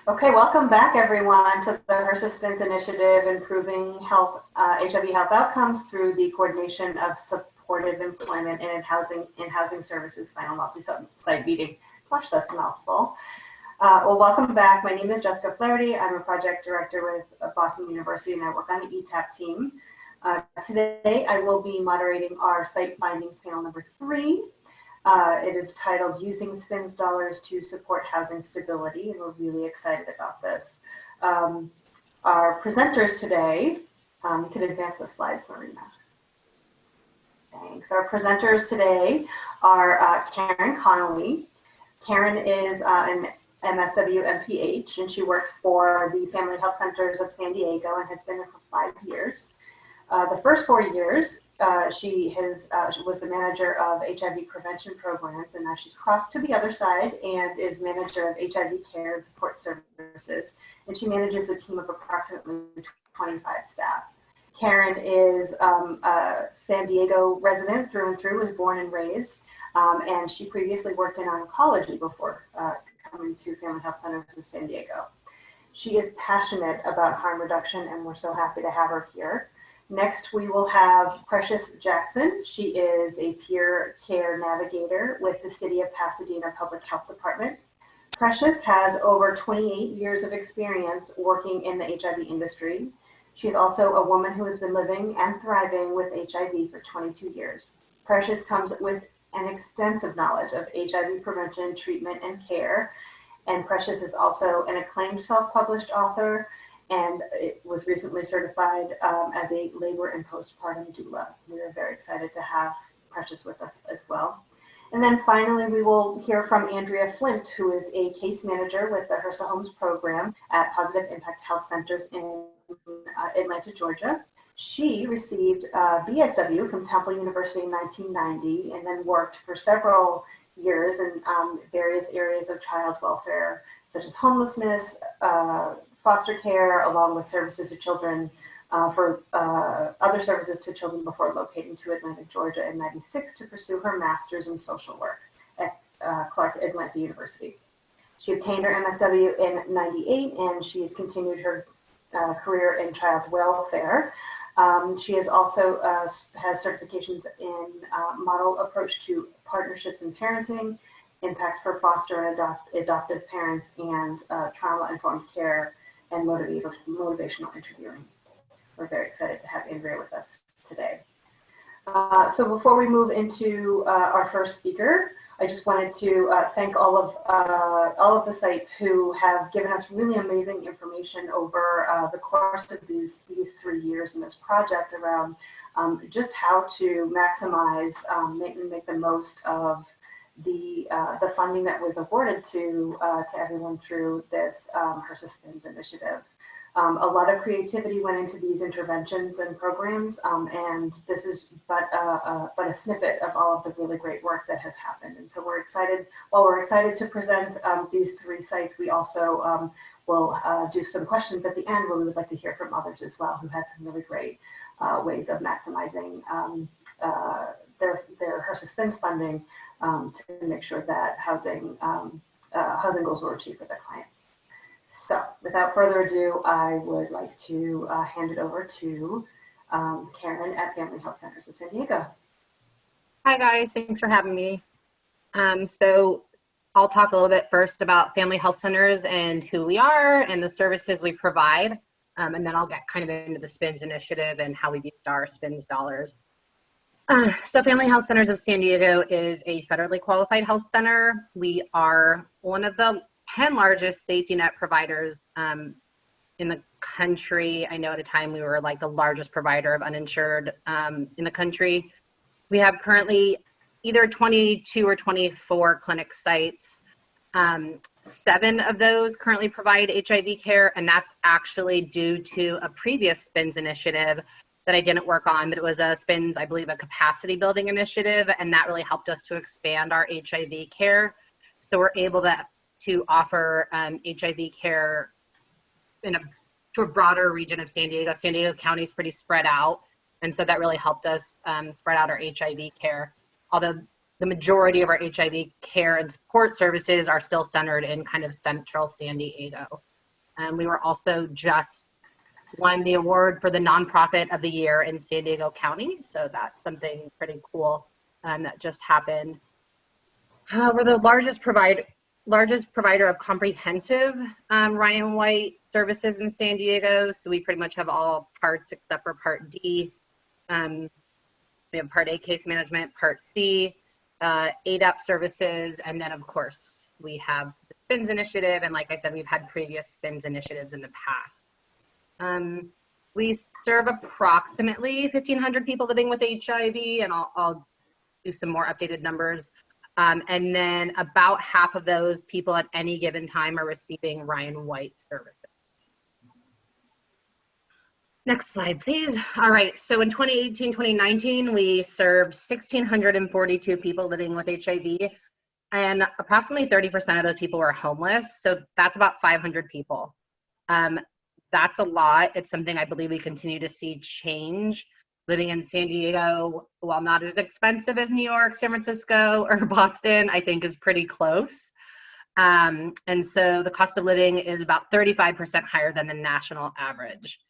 Okay, welcome back everyone to the HRSA SPNS initiative, improving health, HIV health outcomes through the coordination of supportive employment and in-housing services final multi-site meeting. Gosh, that's a mouthful. Well, welcome back. My name is Jessica Flaherty. I'm a project director with Boston University and I work on the ETAP team. Today, I will be moderating our site findings panel number 3. It is titled Using SPNS Dollars to Support Housing Stability, and we're really excited about this. Our presenters today, you can advance the slides, Marina. Thanks. Our presenters today are Karen Connolly. Karen is an MSW MPH, and she works for the Family Health Centers of San Diego and has been there for 5 years. The first 4 years, she was the manager of HIV prevention programs, and now she's crossed to the other side and is manager of HIV care and support services. And she manages a team of approximately 25 staff. Karen is a San Diego resident through and through, was born and raised, and she previously worked in oncology before coming to Family Health Centers of San Diego. She is passionate about harm reduction, and we're so happy to have her here. Next, we will have Precious Jackson. She is a peer care navigator with the City of Pasadena Public Health Department. Precious has over 28 years of experience working in the HIV industry. She's also a woman who has been living and thriving with HIV for 22 years. Precious comes with an extensive knowledge of HIV prevention, treatment, and care. And Precious is also an acclaimed self-published author, and it was recently certified as a labor and postpartum doula. We are very excited to have Precious with us as well. And then finally, we will hear from Andrea Flint, who is a case manager with the HRSA Homes program at Positive Impact Health Centers in Atlanta, Georgia. She received BSW from Temple University in 1990 and then worked for several years in various areas of child welfare, such as homelessness, foster care, along with services to children for other services to children before locating to Atlanta, Georgia in '96 to pursue her master's in social work at Clark Atlanta University. She obtained her MSW in '98 and she has continued her career in child welfare. She has also has certifications in model approach to partnerships in parenting, impact for foster and adoptive parents, and trauma-informed care and motivational interviewing. We're very excited to have Andrea with us today. So before we move into our first speaker, I just wanted to thank all of the sites who have given us really amazing information over the course of these 3 years in this project around just how to maximize and make the most of the funding that was awarded to everyone through this HRSA SPNS initiative. A lot of creativity went into these interventions and programs, and this is but a snippet of all of the really great work that has happened. And so we're excited. While we're excited to present these 3 sites, we also will do some questions at the end where we would like to hear from others as well who had some really great ways of maximizing their HRSA SPNS funding to make sure that housing goals were achieved for their clients. So without further ado, I would like to hand it over to Karen at Family Health Centers of San Diego. Hi guys, thanks for having me. So I'll talk a little bit first about Family Health Centers and who we are and the services we provide. And then I'll get kind of into the SPNS initiative and how we used our SPNS dollars. So Family Health Centers of San Diego is a federally qualified health center. We are one of the 10 largest safety net providers in the country. I know at a time we were like the largest provider of uninsured in the country. We have currently either 22 or 24 clinic sites. 7 of those currently provide HIV care, and that's actually due to a previous SPNS initiative that I didn't work on, but it was a SPNS, I believe, a capacity building initiative, and that really helped us to expand our HIV care. So we're able to offer HIV care to a broader region of San Diego. San Diego County is pretty spread out, and so that really helped us spread out our HIV care. Although the majority of our HIV care and support services are still centered in kind of central San Diego. We were also just won the award for the nonprofit of the year in San Diego County. So that's something pretty cool that just happened. We're the largest provider of comprehensive Ryan White services in San Diego. So we pretty much have all parts except for Part D. We have Part A case management, Part C, ADAP services, and then of course we have the SPNS initiative. And like I said, we've had previous SPNS initiatives in the past. We serve approximately 1,500 people living with HIV, and I'll do some more updated numbers. And then about half of those people at any given time are receiving Ryan White services. Next slide, please. All right, so in 2018, 2019, we served 1,642 people living with HIV, and approximately 30% of those people were homeless. So that's about 500 people. That's a lot. It's something I believe we continue to see change. Living in San Diego, while not as expensive as New York, San Francisco, or Boston, I think is pretty close. And so the cost of living is about 35% higher than the national average.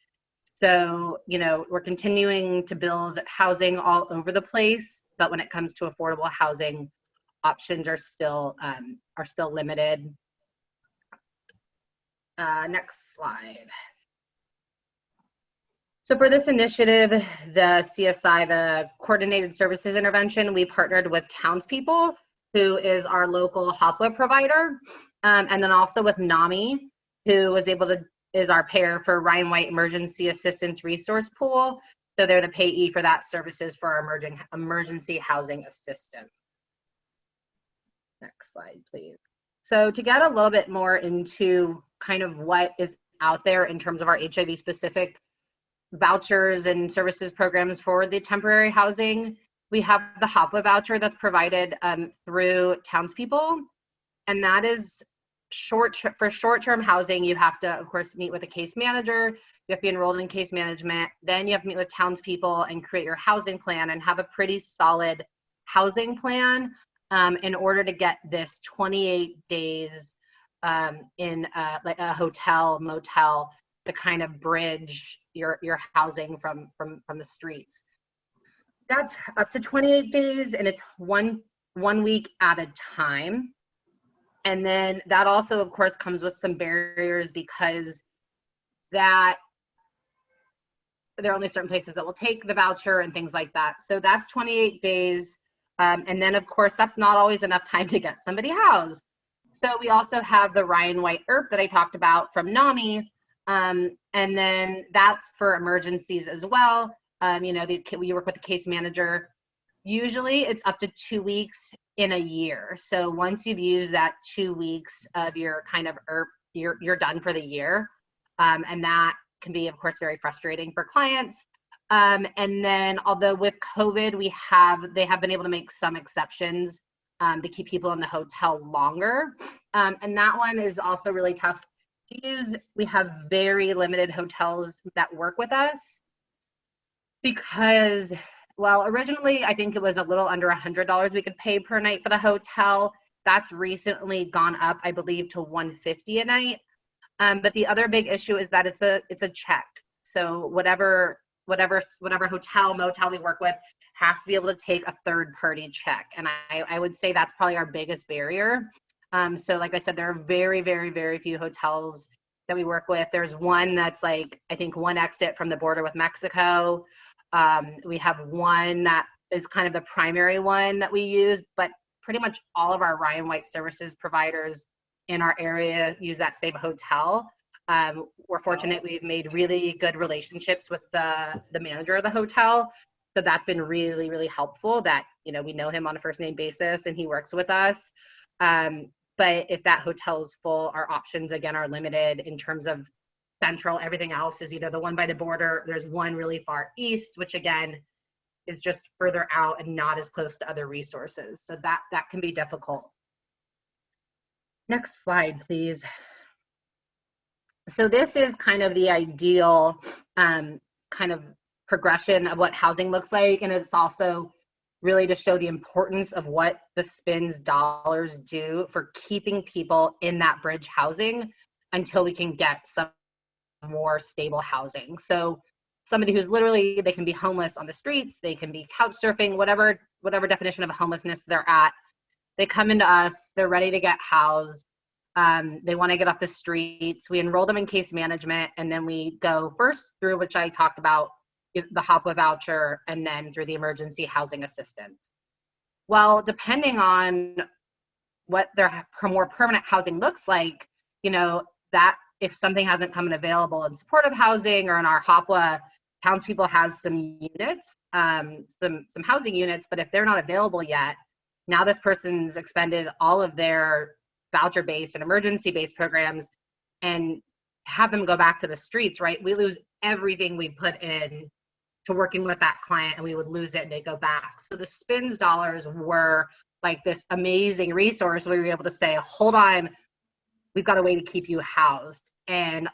So, you know, we're continuing to build housing all over the place, but when it comes to affordable housing, options are still limited. Next slide. So for this initiative, the CSI, the Coordinated Services Intervention, we partnered with Townspeople, who is our local HOPWA provider, and then also with NAMI, who is our payer for Ryan White Emergency Assistance Resource Pool. So they're the payee for that services for our emergency housing assistance. Next slide, please. So to get a little bit more into kind of what is out there in terms of our HIV specific vouchers and services programs for the temporary housing, we have the HOPWA voucher that's provided through Townspeople, and that is for short-term housing. You have to, of course, meet with a case manager. You have to be enrolled in case management. Then you have to meet with Townspeople and create your housing plan and have a pretty solid housing plan in order to get this 28 days in like a hotel, motel, to kind of bridge your housing from the streets. That's up to 28 days, and it's one week at a time. And then that also, of course, comes with some barriers because there are only certain places that will take the voucher and things like that. So that's 28 days. And then, of course, that's not always enough time to get somebody housed. So we also have the Ryan White IRP that I talked about from NAMI. And then that's for emergencies as well. You know, we work with the case manager. Usually it's up to 2 weeks in a year. So once you've used that 2 weeks of your kind of IRP, you're done for the year. And that can be, of course, very frustrating for clients. And then although with COVID, they have been able to make some exceptions to keep people in the hotel longer. And that one is also really tough to use. We have very limited hotels that work with us because, well, originally I think it was a little under $100 we could pay per night for the hotel. That's recently gone up, I believe, to $150 a night. But the other big issue is that it's a check. So whatever hotel, motel we work with has to be able to take a third-party check. And I would say that's probably our biggest barrier. So like I said, there are very, very, very few hotels that we work with. There's one that's like, I think, one exit from the border with Mexico. We have one that is kind of the primary one that we use, but pretty much all of our Ryan White services providers in our area use that same hotel. We're fortunate we've made really good relationships with the manager of the hotel. So that's been really, really helpful that, you know, we know him on a first name basis and he works with us. But if that hotel is full, our options again are limited in terms of central. Everything else is either the one by the border, there's one really far east, which again is just further out and not as close to other resources. So that can be difficult. Next slide, please. So this is kind of the ideal kind of progression of what housing looks like. And it's also really to show the importance of what the SPNS dollars do for keeping people in that bridge housing. until we can get some more stable housing. So somebody who's literally, they can be homeless on the streets, they can be couch surfing, whatever definition of homelessness they're at. They come into us, they're ready to get housed. They want to get off the streets. We enroll them in case management, and then we go first through, which I talked about, the HOPWA voucher, and then through the emergency housing assistance. Well, depending on what their more permanent housing looks like, that if something hasn't come in available in supportive housing or in our HOPWA, townspeople has some units, some housing units, but if they're not available yet, now this person's expended all of their voucher-based and emergency-based programs and have them go back to the streets, right? We lose everything we put in to working with that client, and we would lose it and they go back. So the SPNS dollars were like this amazing resource where we were able to say, hold on, we've got a way to keep you housed. And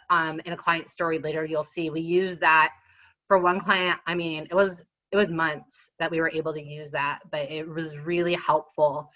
in a client story later, you'll see we use that for one client. I mean, it was months that we were able to use that, but it was really helpful.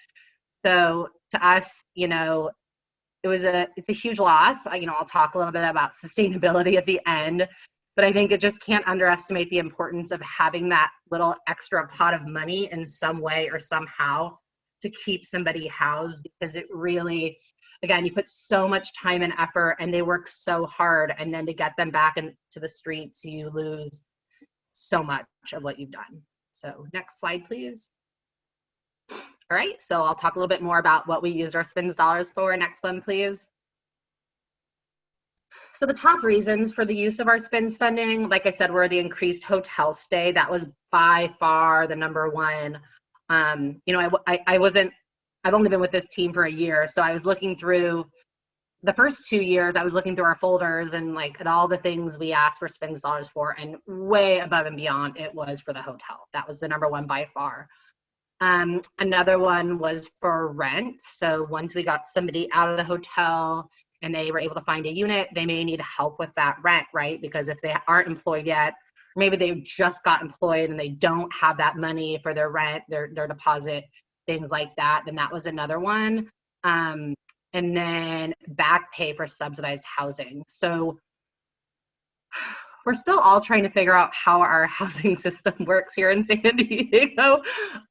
So to us, it's a huge loss. I'll talk a little bit about sustainability at the end, but I think it just can't underestimate the importance of having that little extra pot of money in some way or somehow to keep somebody housed, because it really, again, you put so much time and effort and they work so hard, and then to get them back into the streets, you lose so much of what you've done. So next slide, please. All right, so I'll talk a little bit more about what we used our SPNS dollars for. Next one, please. So the top reasons for the use of our SPNS funding, like I said, were the increased hotel stay. That was by far the number one. I've only been with this team for a year, so I was looking through the first 2 years, I was looking through our folders and at all the things we asked for SPNS dollars for, and way above and beyond it was for the hotel. That was the number one by far. Another one was for rent. So once we got somebody out of the hotel and they were able to find a unit, they may need help with that rent, right? Because if they aren't employed yet, maybe they just got employed and they don't have that money for their rent, their deposit, things like that, then that was another one. And then back pay for subsidized housing. So we're still all trying to figure out how our housing system works here in San Diego.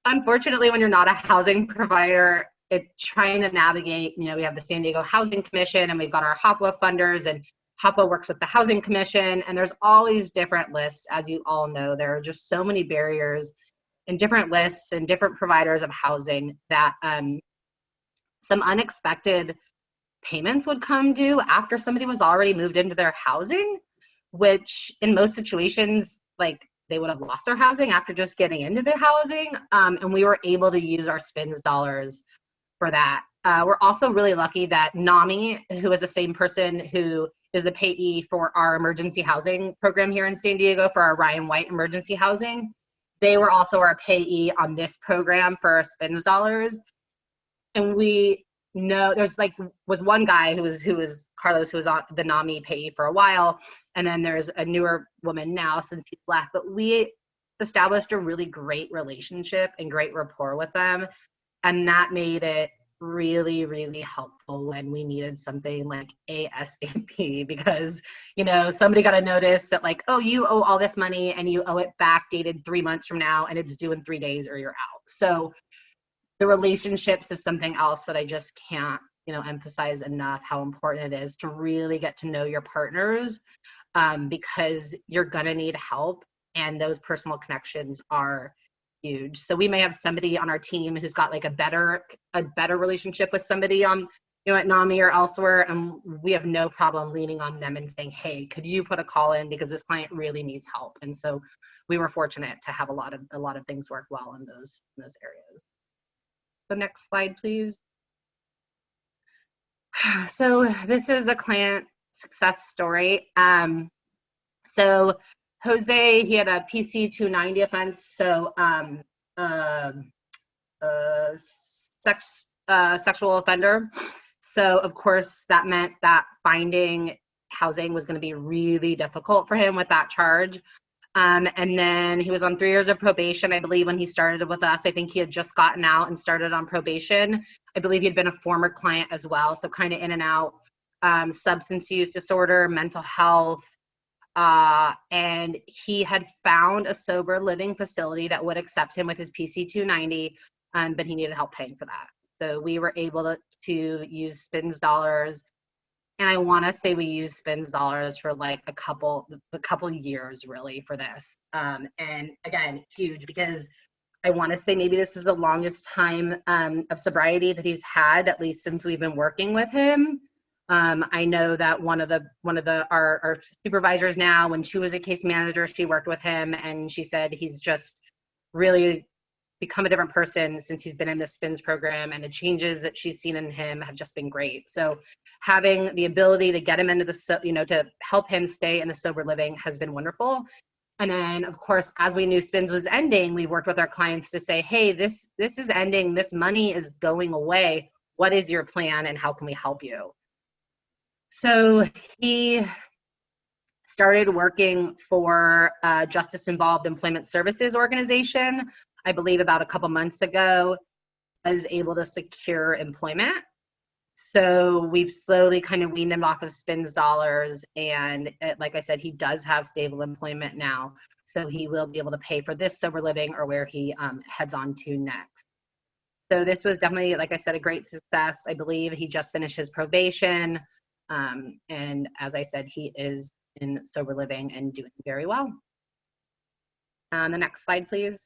Unfortunately, when you're not a housing provider, it's trying to navigate, we have the San Diego Housing Commission and we've got our HOPWA funders, and HOPWA works with the Housing Commission, and there's always different lists. As you all know, there are just so many barriers and different lists and different providers of housing that some unexpected payments would come due after somebody was already moved into their housing, which in most situations, they would have lost their housing after just getting into the housing. And we were able to use our SPNS dollars for that. We're also really lucky that NAMI, who is the same person who is the payee for our emergency housing program here in San Diego for our Ryan White emergency housing, they were also our payee on this program for our SPNS dollars. And we know was one guy who was Carlos, who was on the NAMI payee for a while, and then there's a newer woman now since he's left, but we established a really great relationship and great rapport with them, and that made it really, really helpful when we needed something like ASAP, because somebody got a notice that oh, you owe all this money and you owe it back dated 3 months from now and it's due in 3 days or you're out. So the relationships is something else that I just can't emphasize enough how important it is to really get to know your partners, because you're gonna need help, and those personal connections are huge. So we may have somebody on our team who's got a better relationship with somebody on at NAMI or elsewhere, and we have no problem leaning on them and saying, hey, could you put a call in because this client really needs help. And so we were fortunate to have a lot of things work well in those areas. So next slide, please. So this is a client success story. So Jose, he had a PC 290 offense, so sexual offender. So of course that meant that finding housing was going to be really difficult for him with that charge. And then he was on 3 years of probation, I believe, when he started with us. I think he had just gotten out and started on probation. I believe he had been a former client as well, so kind of in and out. substance use disorder, mental health, and he had found a sober living facility that would accept him with his PC 290, but he needed help paying for that. So we were able to use SPNS dollars, and I want to say we used SPNS dollars for like a couple years really for this. And again, huge, because I want to say maybe this is the longest time of sobriety that he's had, at least since we've been working with him. I know that one of our supervisors now, when she was a case manager, she worked with him, and she said he's just really become a different person since he's been in the SPNS program, and the changes that she's seen in him have just been great. So having the ability to get him into to help him stay in the sober living has been wonderful. And then, of course, as we knew SPNS was ending, we worked with our clients to say, hey, this is ending. This money is going away. What is your plan, and how can we help you? So he started working for a Justice-Involved Employment Services organization, I believe about a couple months ago. Was able to secure employment. So we've slowly kind of weaned him off of SPNS dollars, and like I said, he does have stable employment now, so he will be able to pay for this sober living or where he heads on to next. So this was definitely, like I said, a great success. I believe he just finished his probation, and as I said, he is in sober living and doing very well. The next slide, please.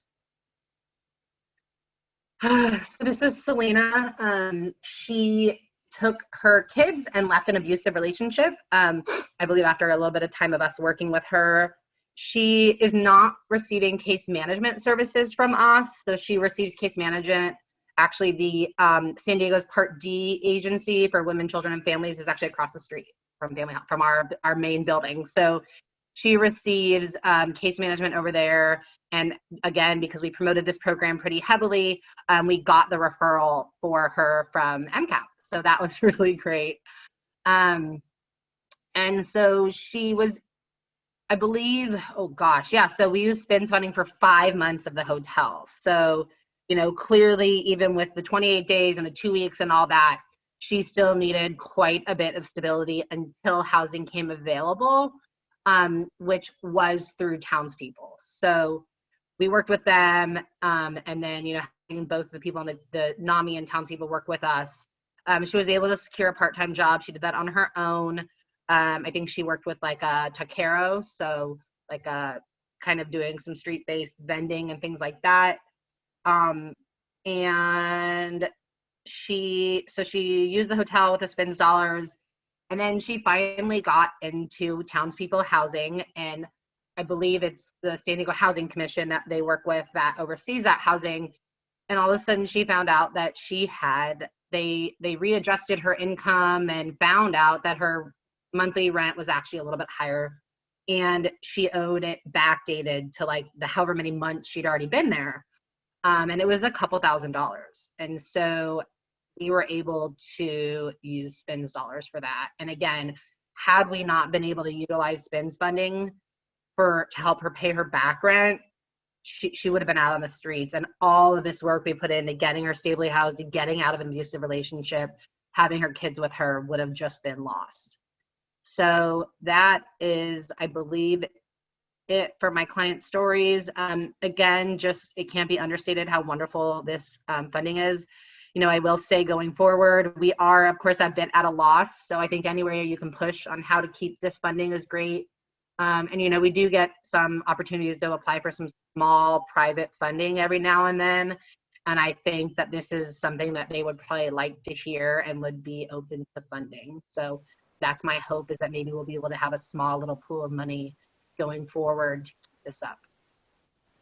So this is Selena. She took her kids and left an abusive relationship. I believe after a little bit of time of us working with her. She is not receiving case management services from us. So she receives case management. Actually, the San Diego's Part D agency for women, children, and families is actually across the street from our main building. So she receives case management over there. And again, because we promoted this program pretty heavily, we got the referral for her from MCAP. So that was really great. And so she was, I believe, oh gosh, yeah. So we used SPNS funding for 5 months of the hotel. So, clearly, even with the 28 days and the 2 weeks and all that, she still needed quite a bit of stability until housing came available, which was through townspeople. So we worked with them, and then, having both the people on the NAMI and townspeople work with us, she was able to secure a part-time job. She did that on her own. I think she worked with like a taquero, so like kind of doing some street-based vending and things like that. And she used the hotel with the SPNS dollars, and then she finally got into townspeople housing, and I believe it's the San Diego Housing Commission that they work with that oversees that housing. And all of a sudden she found out that they readjusted her income and found out that her monthly rent was actually a little bit higher, and she owed it backdated to like the however many months she'd already been there. And it was a couple $1,000s. And so we were able to use SPNS dollars for that. And again, had we not been able to utilize SPNS funding to help her pay her back rent, she would have been out on the streets. And all of this work we put into getting her stably housed, and getting out of an abusive relationship, having her kids with her, would have just been lost. So that is, I believe, it for my client stories. Again, just it can't be understated how wonderful this funding is. I will say going forward, we are, of course, a bit at a loss. So I think anywhere you can push on how to keep this funding is great. And, we do get some opportunities to apply for some small private funding every now and then. And I think that this is something that they would probably like to hear and would be open to funding. So that's my hope, is that maybe we'll be able to have a small little pool of money going forward to keep this up.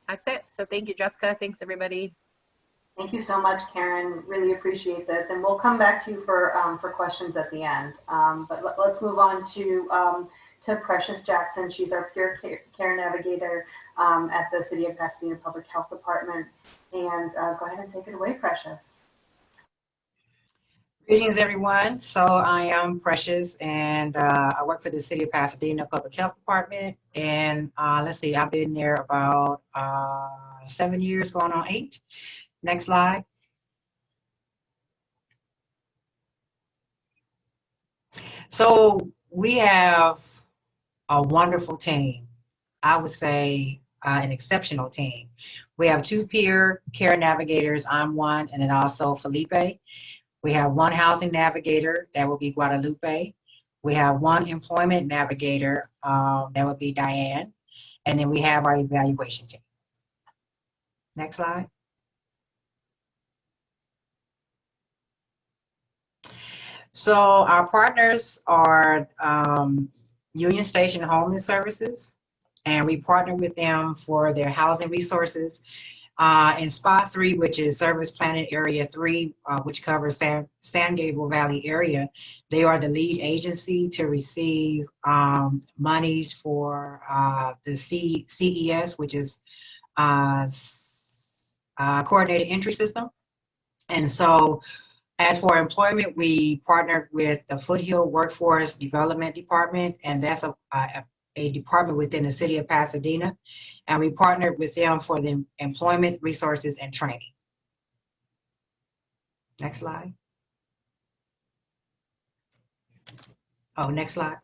That's it. So thank you, Jessica. Thanks, everybody. Thank you so much, Karen. Really appreciate this. And we'll come back to you for questions at the end. But let's move on to Precious Jackson. She's our peer care navigator at the City of Pasadena Public Health Department. And go ahead and take it away, Precious. Greetings, everyone. So I am Precious, and I work for the City of Pasadena Public Health Department. And let's see, I've been there about 7 years, going on 8. Next slide. So we have a wonderful team. I would say an exceptional team. We have two peer care navigators. I'm one, and then also Felipe. We have one housing navigator, that will be Guadalupe. We have one employment navigator, that would be Diane. And then we have our evaluation team. Next slide. So our partners are Union Station Homeless Services, and we partner with them for their housing resources. In SPA 3, which is Service Planning Area 3, which covers San Gabriel Valley area, they are the lead agency to receive monies for the CES, which is Coordinated Entry System. And so as for employment, we partnered with the Foothill Workforce Development Department, and that's a department within the city of Pasadena. And we partnered with them for the employment resources and training. Next slide. Oh, next slide.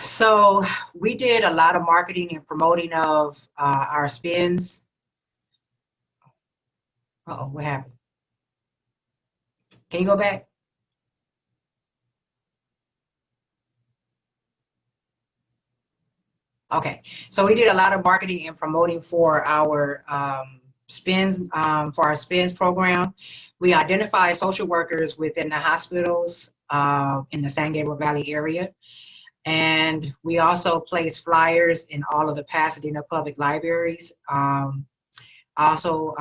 So we did a lot of marketing and promoting of our SPNS. Uh-oh, what happened? Can you go back? Okay, so we did a lot of marketing and promoting for our SPNS program. We identified social workers within the hospitals in the San Gabriel Valley area. And we also placed flyers in all of the Pasadena public libraries. Also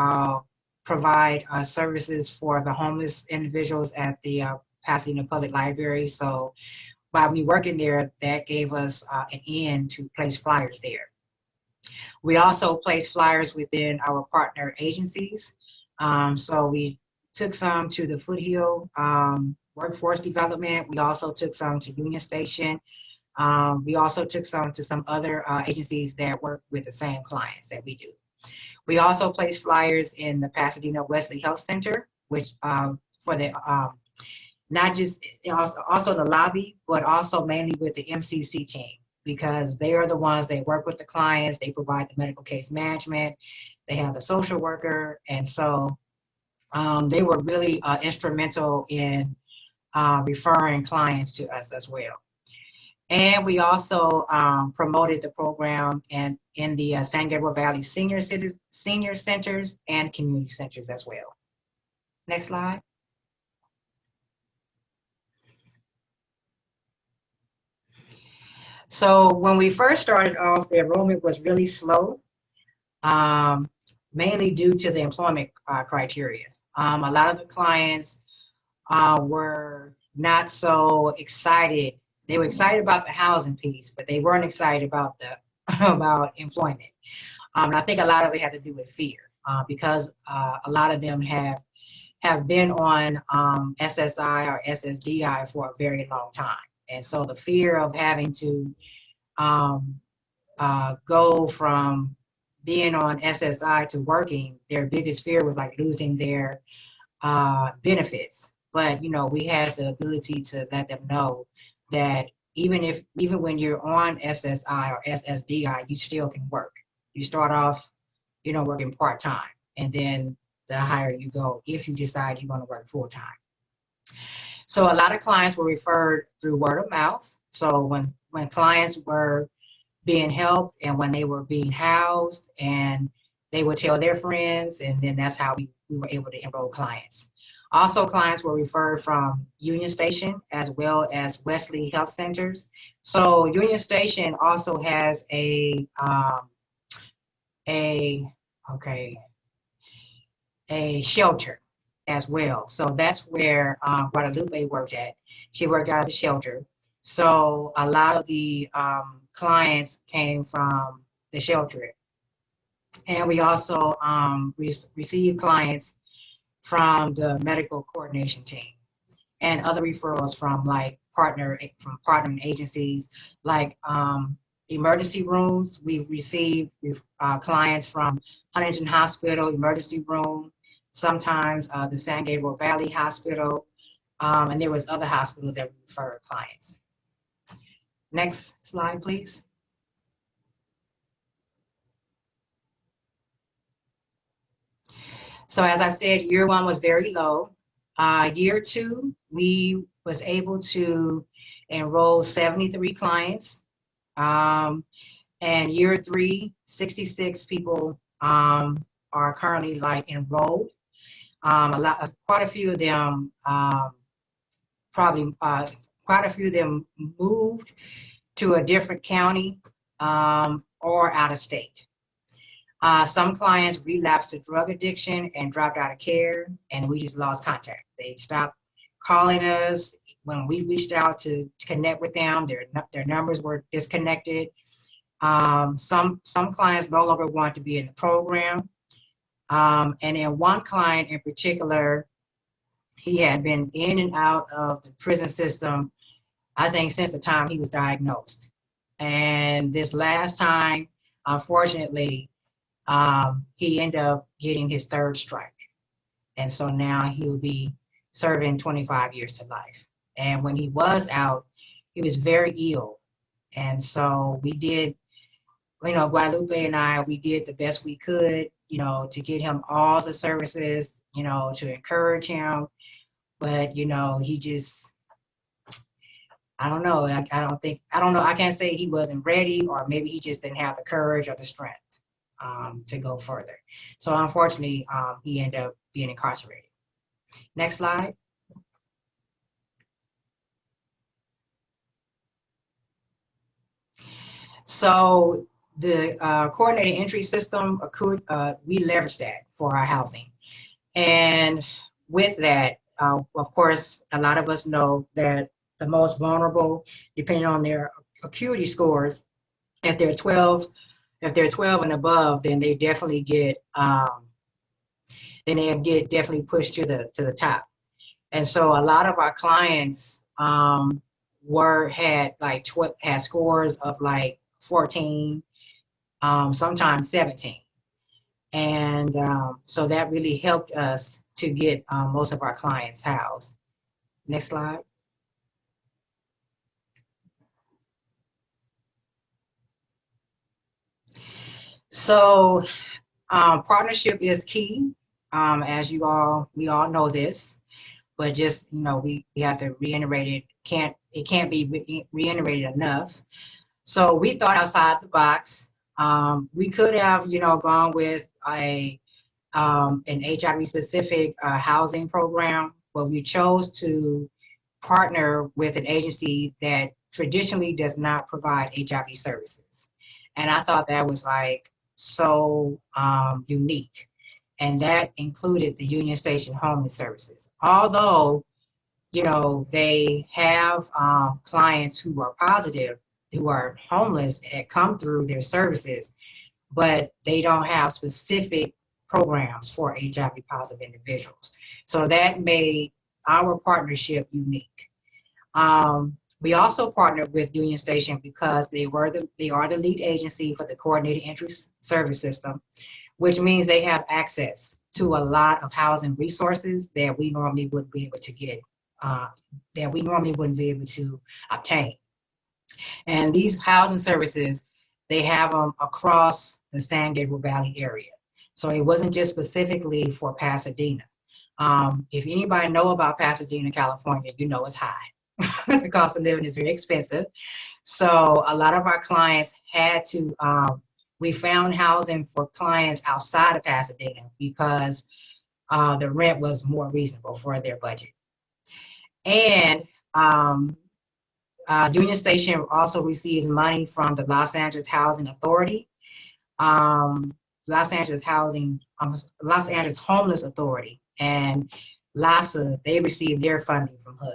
provide services for the homeless individuals at the Pasadena Public Library. So by me working there, that gave us an end to place flyers there. We also placed flyers within our partner agencies. So we took some to the Foothill Workforce Development. We also took some to Union Station. We also took some to some other agencies that work with the same clients that we do. We also placed flyers in the Pasadena Wesley Health Center, which for the not just also the lobby, but also mainly with the MCC team, because they are the ones that work with the clients. They provide the medical case management. They have the social worker, and so they were really instrumental in referring clients to us as well. And we also promoted the program in the San Gabriel Valley senior centers and community centers as well. Next slide. So when we first started off, the enrollment was really slow, mainly due to the employment criteria. A lot of the clients were not so excited. They were excited about the housing piece, but they weren't excited about the about employment. And I think a lot of it had to do with fear, because a lot of them have been on SSI or SSDI for a very long time. And so the fear of having to go from being on SSI to working, their biggest fear was like losing their benefits. But you know, we had the ability to let them know that even when you're on SSI or SSDI, you still can work. You start off, you know, working part-time, and then the higher you go if you decide you want to work full-time. So a lot of clients were referred through word of mouth. So when clients were being helped and when they were being housed, and they would tell their friends, and then that's how we were able to enroll clients. Also, clients were referred from Union Station as well as Wesley Health Centers. So Union Station also has a shelter as well. So that's where Guadalupe worked at. She worked out of the shelter. So a lot of the clients came from the shelter. And we also received clients from the medical coordination team, and other referrals from partnering agencies like emergency rooms. We received clients from Huntington Hospital emergency room, sometimes the San Gabriel Valley Hospital, And there was other hospitals that referred clients. Next slide, please. So as I said, year one was very low. Year two, we was able to enroll 73 clients. And year three, 66 people are currently like enrolled. Quite a few of them quite a few of them moved to a different county or out of state. Some clients relapsed to drug addiction and dropped out of care, and we just lost contact. They stopped calling us. When we reached out to connect with them, their numbers were disconnected. Some clients no longer want to be in the program. And then one client in particular, he had been in and out of the prison system, I think, since the time he was diagnosed. And this last time, unfortunately, he ended up getting his third strike. And so now he will be serving 25 years to life. And when he was out, he was very ill. And so we did, Guadalupe and I, we did the best we could, to get him all the services, to encourage him. But, he just, I don't know. I don't know. I can't say he wasn't ready, or maybe he just didn't have the courage or the strength to go further. So unfortunately, he ended up being incarcerated. Next slide. So the coordinated entry system, we leveraged that for our housing. And with that, of course, a lot of us know that the most vulnerable, depending on their acuity scores, if they're 12 and above, then they definitely get definitely pushed to the top. And so a lot of our clients had scores of like 14, sometimes 17. And so that really helped us to get most of our clients housed. Next slide. So partnership is key, as we all know this, but just, we have to reiterate it. It can't be reiterated enough. So we thought outside the box. We could have, gone with an HIV specific housing program, but we chose to partner with an agency that traditionally does not provide HIV services. And I thought that was like so unique. And that included the Union Station Homeless Services. Although, they have clients who are positive, who are homeless, and come through their services, but they don't have specific programs for HIV positive individuals. So that made our partnership unique. We also partnered with Union Station because they are the lead agency for the coordinated entry service system, which means they have access to a lot of housing resources that we normally wouldn't be able to get, that we normally wouldn't be able to obtain. And these housing services, they have them across the San Gabriel Valley area. So it wasn't just specifically for Pasadena. If anybody know about Pasadena, California, it's high. The cost of living is very expensive. So a lot of our clients had to, we found housing for clients outside of Pasadena because the rent was more reasonable for their budget. And Union Station also receives money from the Los Angeles Housing Authority, Los Angeles Homeless Authority, and LAHSA, they receive their funding from HUD.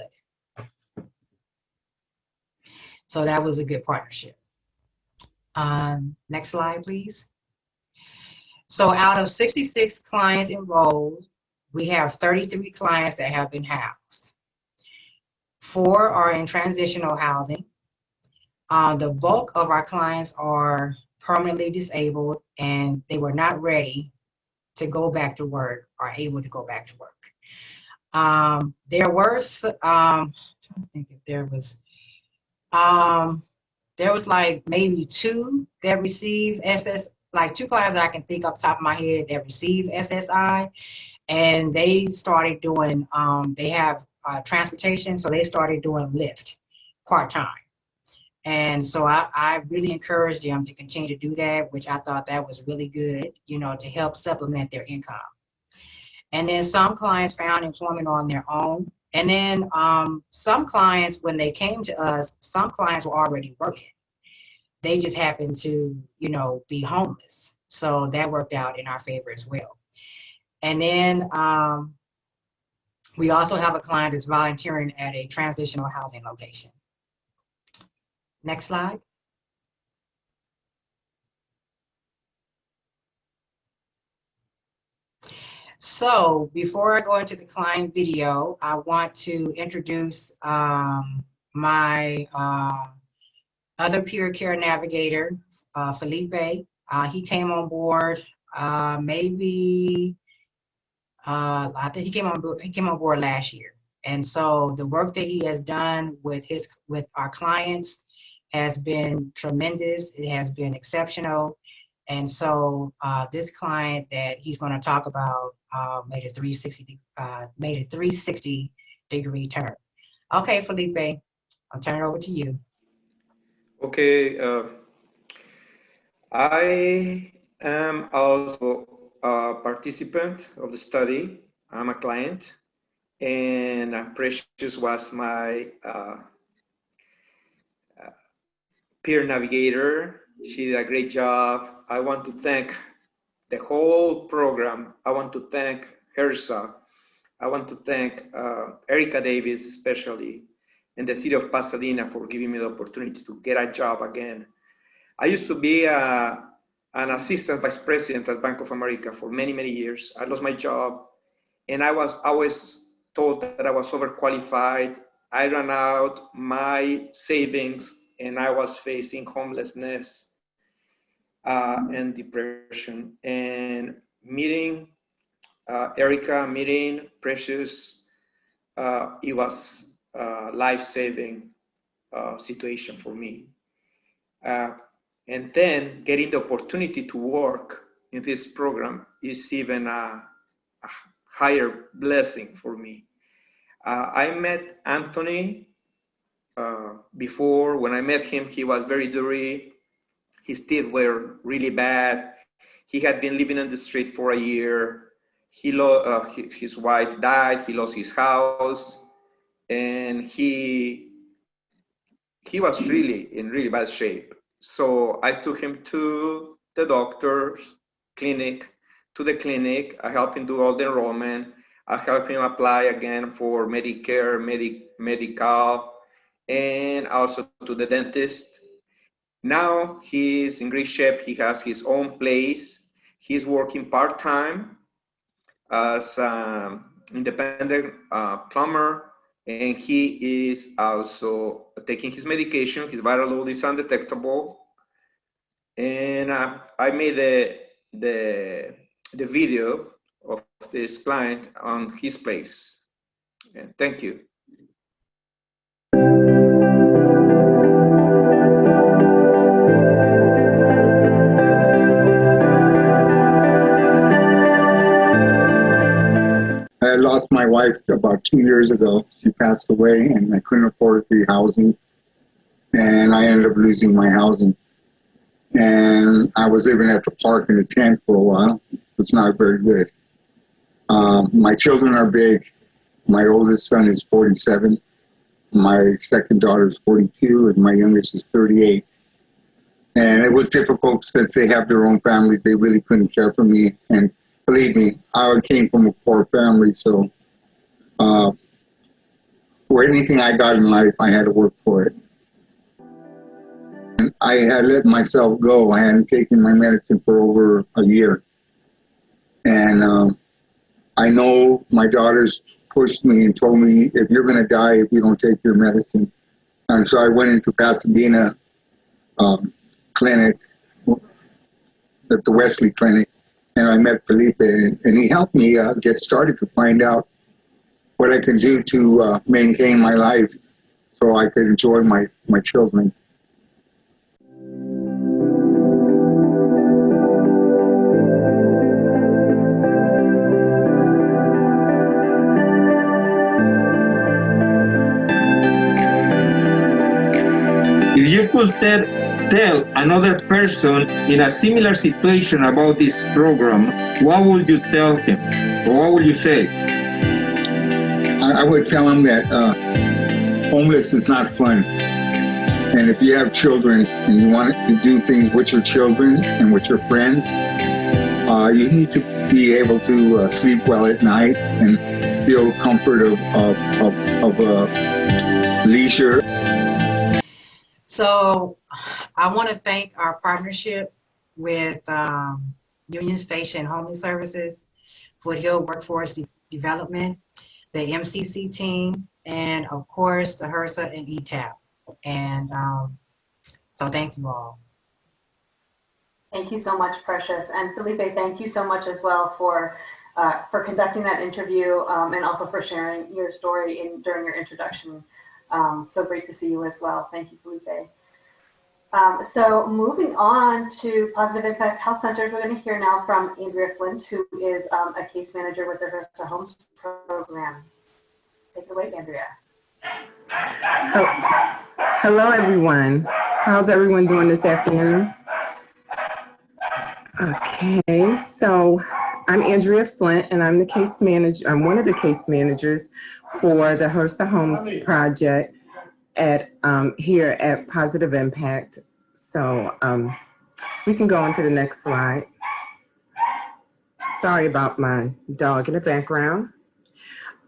So that was a good partnership. Next slide, please. So out of 66 clients enrolled, we have 33 clients that have been housed. 4 are in transitional housing. The bulk of our clients are permanently disabled and they were not ready to go back to work or able to go back to work. There were, trying to think if there was like maybe two that received like two clients I can think off the top of my head that received SSI, and they started doing, they have transportation, so they started doing Lyft part-time. And so I really encouraged them to continue to do that, which I thought that was really good, you know, to help supplement their income. And then some clients found employment on their own. And then some clients, when they came to us, some clients were already working. They just happened to, you know, be homeless. So that worked out in our favor as well. And then we also have a client that's volunteering at a transitional housing location. Next slide. So before I go into the client video, I want to introduce my other peer care navigator, Felipe. He came on board maybe I think he came on board last year. And so the work that he has done with our clients has been tremendous. It has been exceptional. And so this client that he's going to talk about made a 360 degree turn. Okay, Felipe, I'll turn it over to you. Okay, I am also a participant of the study. I'm a client, and Precious was my peer navigator. She did a great job. I want to thank the whole program. I want to thank HERSA. I want to thank Erica Davis especially, and the city of Pasadena for giving me the opportunity to get a job again. I used to be an assistant vice president at Bank of America for many, many years. I lost my job, and I was always told that I was overqualified. I ran out my savings, and I was facing homelessness and depression. And meeting Erica, meeting Precious, it was a life-saving situation for me. And then getting the opportunity to work in this program is even a higher blessing for me. I met Anthony before. When I met him, he was very dirty. His teeth were really bad. He had been living on the street for a year. His wife died. He lost his house, and he was really in really bad shape. So I took him to the doctor's clinic, I helped him do all the enrollment. I helped him apply again for Medicare, Medical, and also to the dentist. Now he's in great shape. He has his own place. He's working part-time as an independent plumber, and he is also taking his medication. His viral load is undetectable. And I made the video of this client on his place. And thank you. I lost my wife about 2 years ago. She passed away, and I couldn't afford the housing, and I ended up losing my housing. And I was living at the park in a tent for a while. It's not very good. My children are big. My oldest son is 47. My second daughter is 42, and my youngest is 38. And it was difficult since they have their own families. They really couldn't care for me. And believe me, I came from a poor family, so for anything I got in life, I had to work for it. And I had let myself go. I hadn't taken my medicine for over a year. And I know my daughters pushed me and told me, if you're going to die if you don't take your medicine. And so I went into Pasadena clinic, at the Wesley Clinic, and I met Felipe, and he helped me get started to find out what I can do to maintain my life so I could enjoy my children. If you could tell another person in a similar situation about this program, what would you tell him? Or what would you say? I would tell them that homeless is not fun. And if you have children and you want to do things with your children and with your friends, you need to be able to sleep well at night and feel comfort of leisure. So I want to thank our partnership with Union Station Homeless Services, Foothill Workforce Development, the MCC team, and of course the HRSA and ETAP. And so thank you all. Thank you so much, Precious. And Felipe, thank you so much as well for conducting that interview and also for sharing your story during your introduction. So great to see you as well. Thank you, Felipe. So moving on to Positive Impact Health Centers, we're going to hear now from Andrea Flint, who is a case manager with the HRSA Homes program. Take it away, Andrea. Hello, everyone. How's everyone doing this afternoon? Okay, so I'm Andrea Flint, and I'm the case manager. I'm one of the case managers for the HRSA Homes project at here at Positive Impact. So we can go on to the next slide. Sorry about my dog in the background.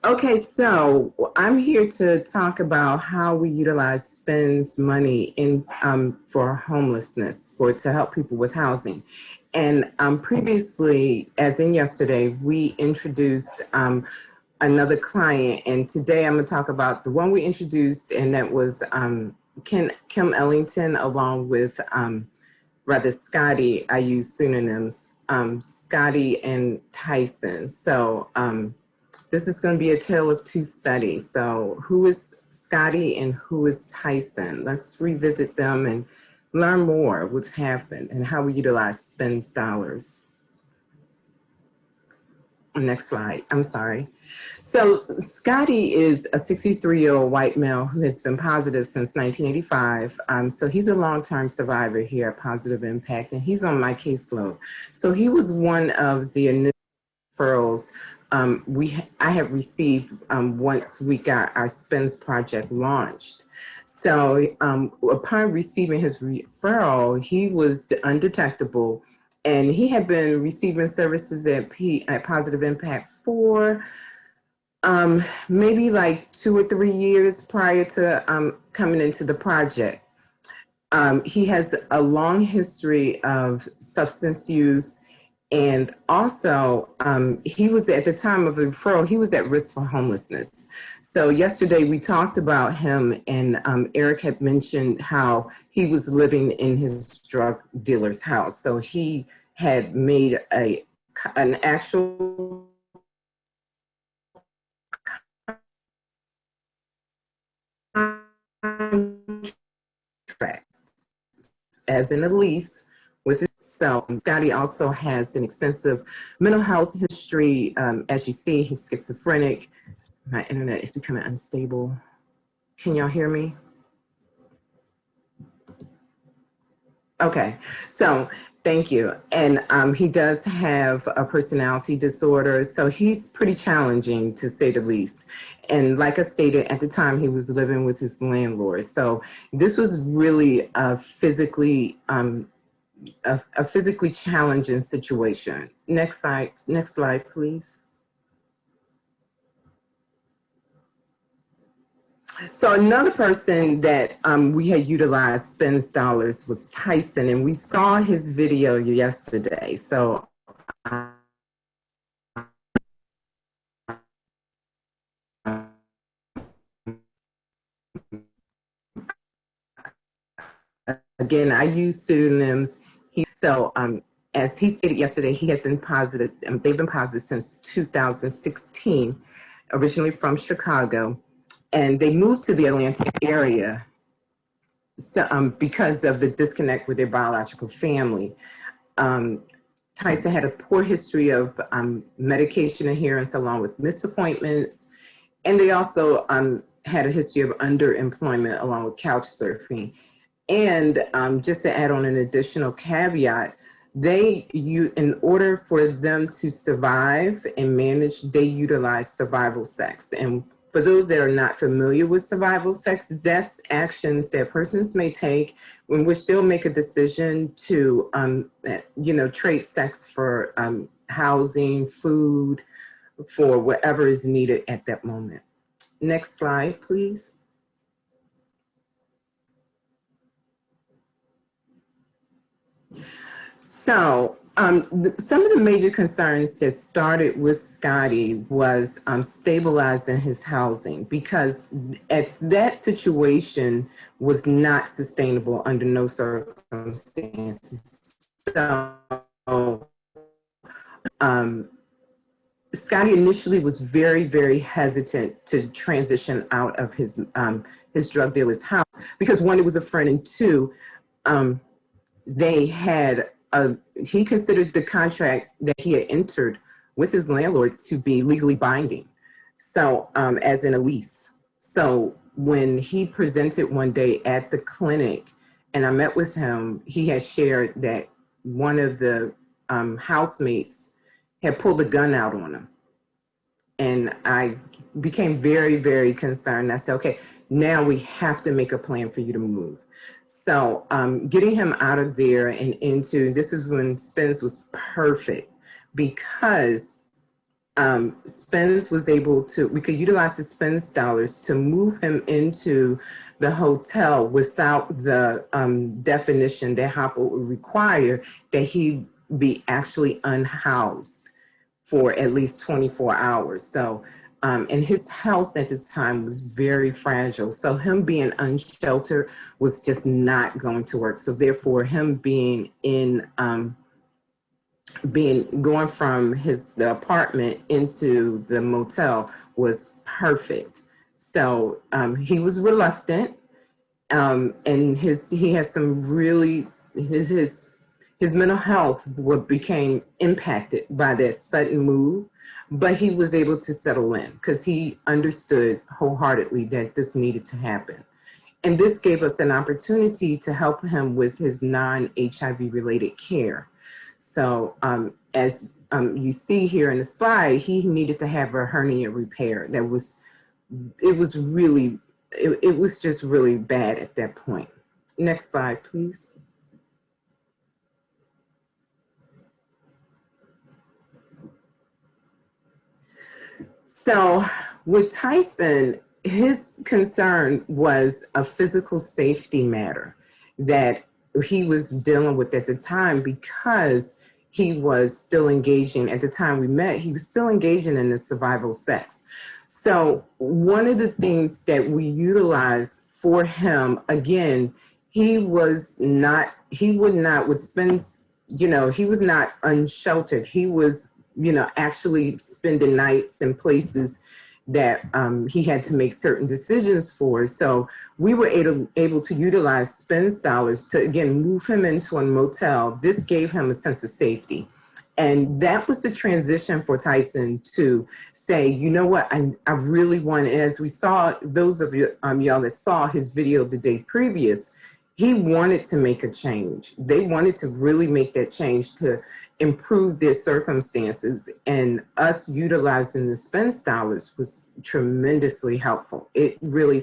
Okay, so I'm here to talk about how we utilize SPNS money in for homelessness, to help people with housing. And previously, as in yesterday, we introduced another client, and today I'm going to talk about the one we introduced, and that was Kim Ellington, along with Scotty. I use pseudonyms, Scotty and Tyson. So this is going to be a tale of two studies. So who is Scotty and who is Tyson? Let's revisit them and learn more what's happened and how we utilize SPNS dollars. Next slide, I'm sorry. So Scotty is a 63-year-old white male who has been positive since 1985. So he's a long-term survivor here at Positive Impact, and he's on my caseload. So he was one of the initial referrals I have received once we got our SPNS project launched. So upon receiving his referral, he was undetectable, and he had been receiving services at Positive Impact for maybe like 2 or 3 years prior to coming into the project. He has a long history of substance use, and also he was, at the time of the referral, he was at risk for homelessness. So yesterday we talked about him, and Eric had mentioned how he was living in his drug dealer's house. So he had made an actual contract, as in a lease with it. So Scotty also has an extensive mental health history. As you see, he's schizophrenic. My internet is becoming unstable. Can y'all hear me? Okay, so thank you. And he does have a personality disorder, so he's pretty challenging, to say the least. And like I stated, at the time he was living with his landlord. So this was really a physically challenging situation. Next slide, please. So another person that we had utilized SPNS dollars was Tyson, and we saw his video yesterday. So again, I use pseudonyms. As he stated yesterday, he had been positive. They've been positive since 2016. originally from Chicago, and they moved to the Atlanta area because of the disconnect with their biological family. Tyson had a poor history of medication adherence along with missed appointments, and they also had a history of underemployment along with couch surfing. And just to add on an additional caveat, in order for them to survive and manage, they utilize survival sex. And for those that are not familiar with survival sex, that's actions that persons may take in which they'll make a decision to, trade sex for housing, food, for whatever is needed at that moment. Next slide, please. So some of the major concerns that started with Scotty was stabilizing his housing, because that situation was not sustainable under no circumstances. So Scotty initially was very, very hesitant to transition out of his drug dealer's house because, one, it was a friend, and two, he considered the contract that he had entered with his landlord to be legally binding, so as in a lease. So when he presented one day at the clinic and I met with him, he had shared that one of the housemates had pulled a gun out on him. And I became very, very concerned. I said, okay, now we have to make a plan for you to move. So getting him out of there and into, this is when SPNS was perfect, because SPNS was able to, we could utilize the SPNS dollars to move him into the hotel without the definition that HOPA would require that he be actually unhoused for at least 24 hours. So, and his health at this time was very fragile. So him being unsheltered was just not going to work. So therefore him being in, going from the apartment into the motel was perfect. So he was reluctant, and he had some really, his mental health became impacted by that sudden move, but he was able to settle in because he understood wholeheartedly that this needed to happen. And this gave us an opportunity to help him with his non-HIV related care. So as you see here in the slide, he needed to have a hernia repair. It was just really bad at that point. Next slide, please. So with Tyson, his concern was a physical safety matter that he was dealing with at the time, because he was still engaging, at the time we met, he was still engaging in the survival sex. So one of the things that we utilized for him, again, he was not unsheltered. He was, actually spending nights in places that he had to make certain decisions for. So we were able to utilize SPNS dollars to, again, move him into a motel. This gave him a sense of safety. And that was the transition for Tyson to say, you know what, I really want, as we saw, those of you, y'all that saw his video the day previous, he wanted to make a change. They wanted to really make that change to improve their circumstances, and us utilizing the SPNS dollars was tremendously helpful. It really,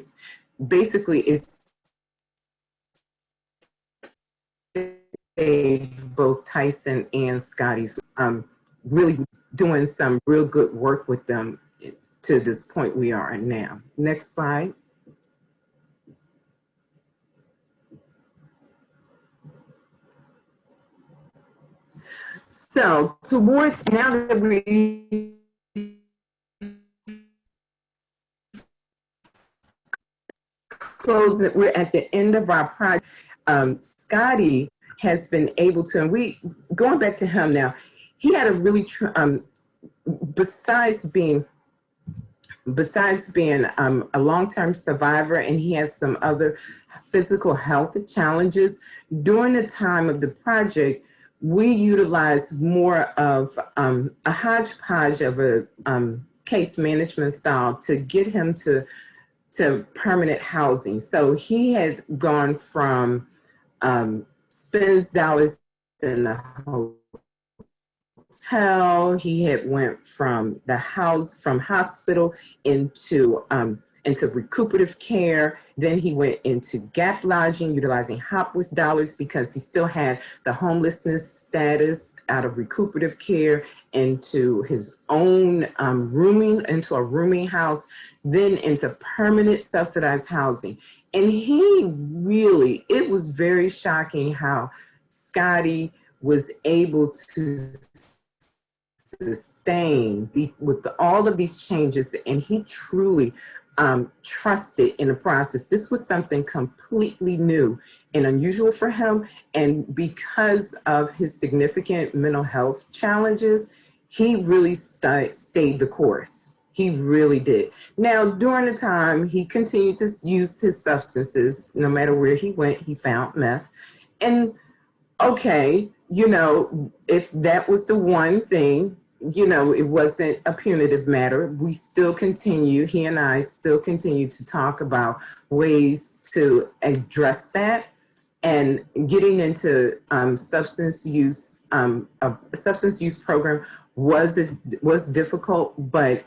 basically, is both Tyson and Scotty's really doing some real good work with them to this point we are in now. Next slide. So towards, now that we close it, we're at the end of our project. Scotty has been able to, and going back to him now, he had a really, besides being besides being a long-term survivor, and he has some other physical health challenges, during the time of the project, we utilized more of a hodgepodge of a case management style to get him to permanent housing. So he had gone from spends dollars in the hotel. He had went from hospital into recuperative care. Then he went into gap lodging, utilizing HOPWIS dollars because he still had the homelessness status out of recuperative care into his own into a rooming house, then into permanent subsidized housing. And it was very shocking how Scotty was able to sustain with all of these changes, and he truly trusted in the process. This was something completely new and unusual for him, and because of his significant mental health challenges, he really stayed the course. He really did. Now, during the time, he continued to use his substances. No matter where he went, he found meth. And okay, if that was the one thing, it wasn't a punitive matter. He and I still continue to talk about ways to address that, and getting into substance use program was difficult, but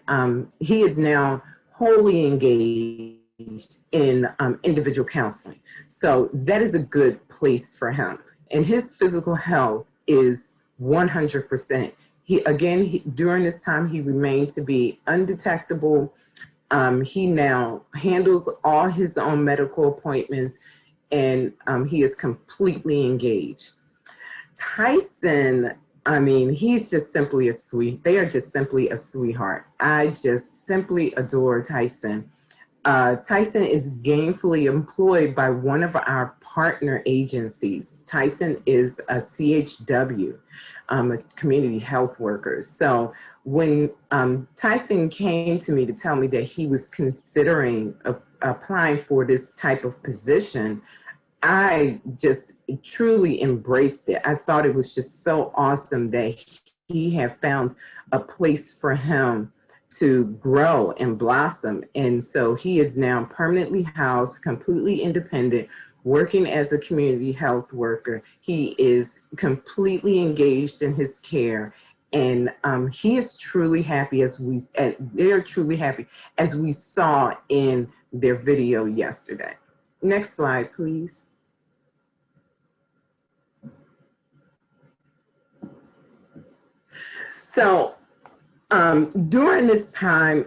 he is now wholly engaged in individual counseling. So that is a good place for him. And his physical health is 100%. During this time, he remained to be undetectable. He now handles all his own medical appointments, and he is completely engaged. Tyson, he's just simply they are just simply a sweetheart. I just simply adore Tyson. Tyson is gainfully employed by one of our partner agencies. Tyson is a CHW, a community health worker. So when Tyson came to me to tell me that he was considering applying for this type of position, I just truly embraced it. I thought it was just so awesome that he had found a place for him to grow and blossom. And so he is now permanently housed, completely independent, working as a community health worker. He is completely engaged in his care. And he is truly happy they're truly happy as we saw in their video yesterday. Next slide, please. So during this time,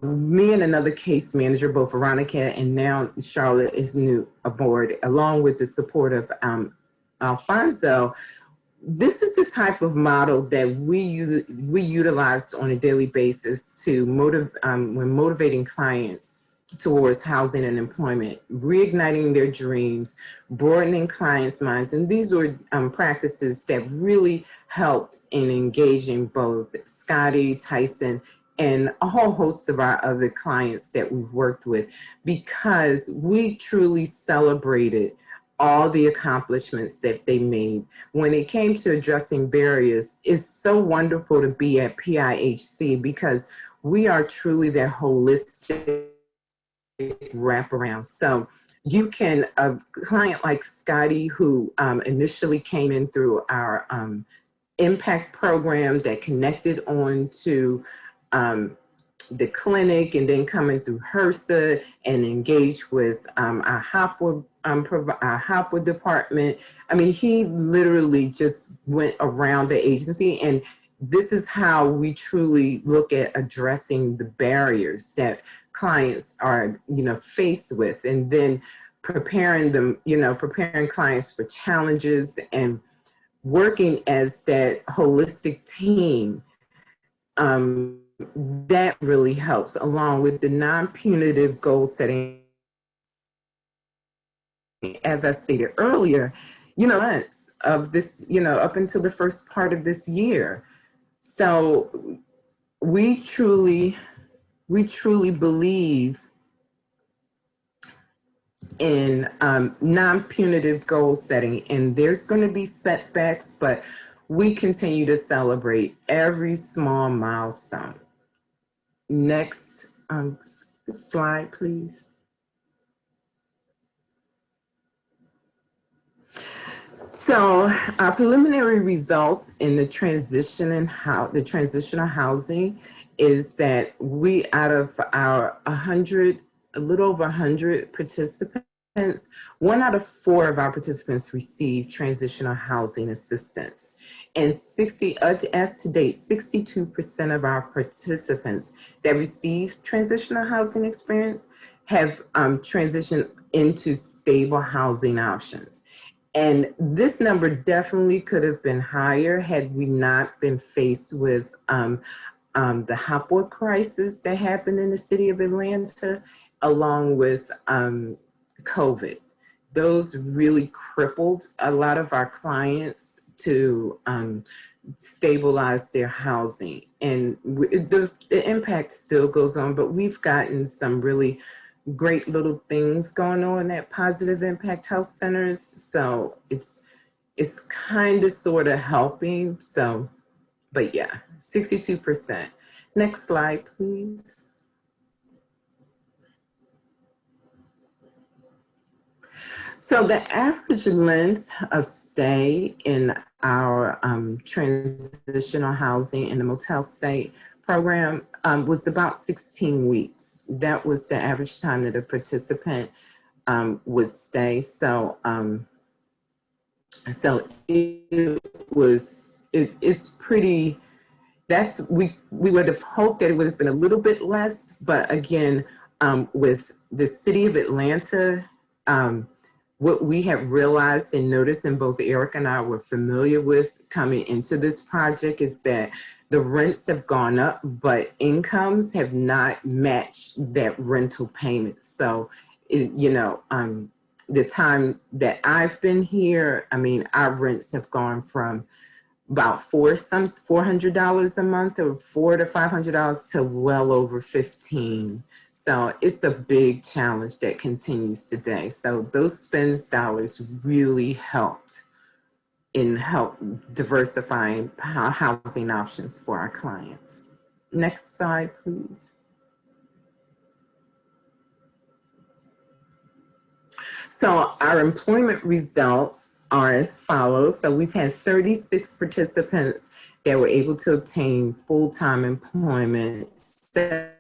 me and another case manager, both Veronica and now Charlotte is new aboard, along with the support of Alfonso. This is the type of model that we utilized on a daily basis to when motivating clients towards housing and employment, reigniting their dreams, broadening clients' minds. And these were practices that really helped in engaging both Scotty, Tyson, and a whole host of our other clients that we've worked with, because we truly celebrated all the accomplishments that they made. When it came to addressing barriers, it's so wonderful to be at PIHC because we are truly that holistic wraparound. So you can, a client like Scotty, who initially came in through our impact program that connected on to the clinic, and then coming through HRSA and engage with our HOPWA department. He literally just went around the agency, and this is how we truly look at addressing the barriers that clients are, faced with, and then preparing them, preparing clients for challenges and working as that holistic team. That really helps, along with the non-punitive goal setting. As I stated earlier, months of this, up until the first part of this year. So we truly we truly believe in non-punitive goal setting, and there's going to be setbacks, but we continue to celebrate every small milestone. Next slide, please. So our preliminary results in the transitional housing is that we, out of our 100, a little over 100 participants, 1 out of 4 of our participants received transitional housing assistance. And as to date, 62% of our participants that received transitional housing experience have transitioned into stable housing options. And this number definitely could have been higher had we not been faced with the Hopwood crisis that happened in the city of Atlanta, along with COVID. Those really crippled a lot of our clients to stabilize their housing. And the impact still goes on, but we've gotten some really great little things going on at Positive Impact Health Centers. So it's kind of sort of helping. So, but yeah, 62%. Next slide, please. So the average length of stay in our transitional housing in the motel stay program was about 16 weeks. That was the average time that a participant would stay. So, it's pretty. We would have hoped that it would have been a little bit less, but again, with the city of Atlanta, what we have realized and noticed, and both Eric and I were familiar with coming into this project, is that the rents have gone up, but incomes have not matched that rental payment. So, the time that I've been here, I mean, our rents have gone from about $400 a month, or $400 to $500 to well over $15. So it's a big challenge that continues today. So those spends dollars really helped in diversifying housing options for our clients. Next slide, please. So our employment results are as follows. So we've had 36 participants that were able to obtain full-time employment. 7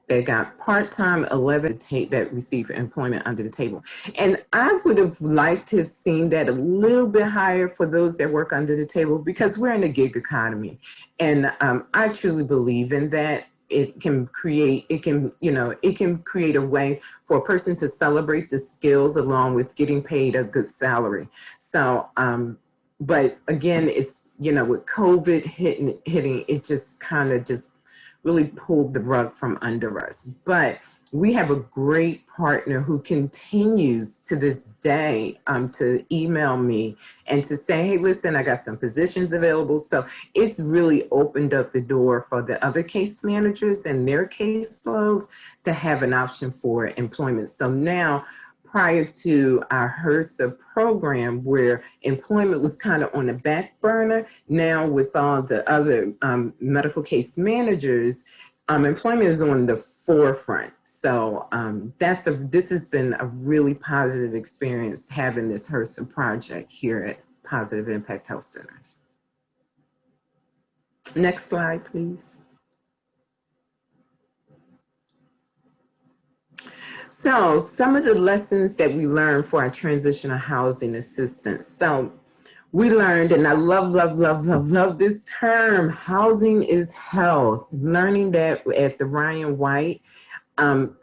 that got part-time, 11 that received employment under the table. And I would have liked to have seen that a little bit higher for those that work under the table, because we're in a gig economy. And I truly believe in that. It can create a way for a person to celebrate the skills along with getting paid a good salary. So, but again, it's, with COVID hitting, it just kind of just really pulled the rug from under us. But we have a great partner who continues to this day to email me and to say, hey, listen, I got some positions available. So it's really opened up the door for the other case managers and their caseloads to have an option for employment. So now, prior to our HRSA program, where employment was kind of on the back burner, now with all the other medical case managers, employment is on the forefront. So this has been a really positive experience having this HRSA project here at Positive Impact Health Centers. Next slide, please. So some of the lessons that we learned for our transitional housing assistance. So we learned, and I love this term, housing is health. Learning that at the Ryan White,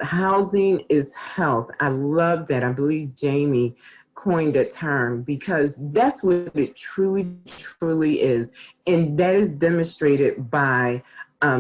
housing is health. I love that. I believe Jamie coined that term, because that's what it truly is. And that is demonstrated by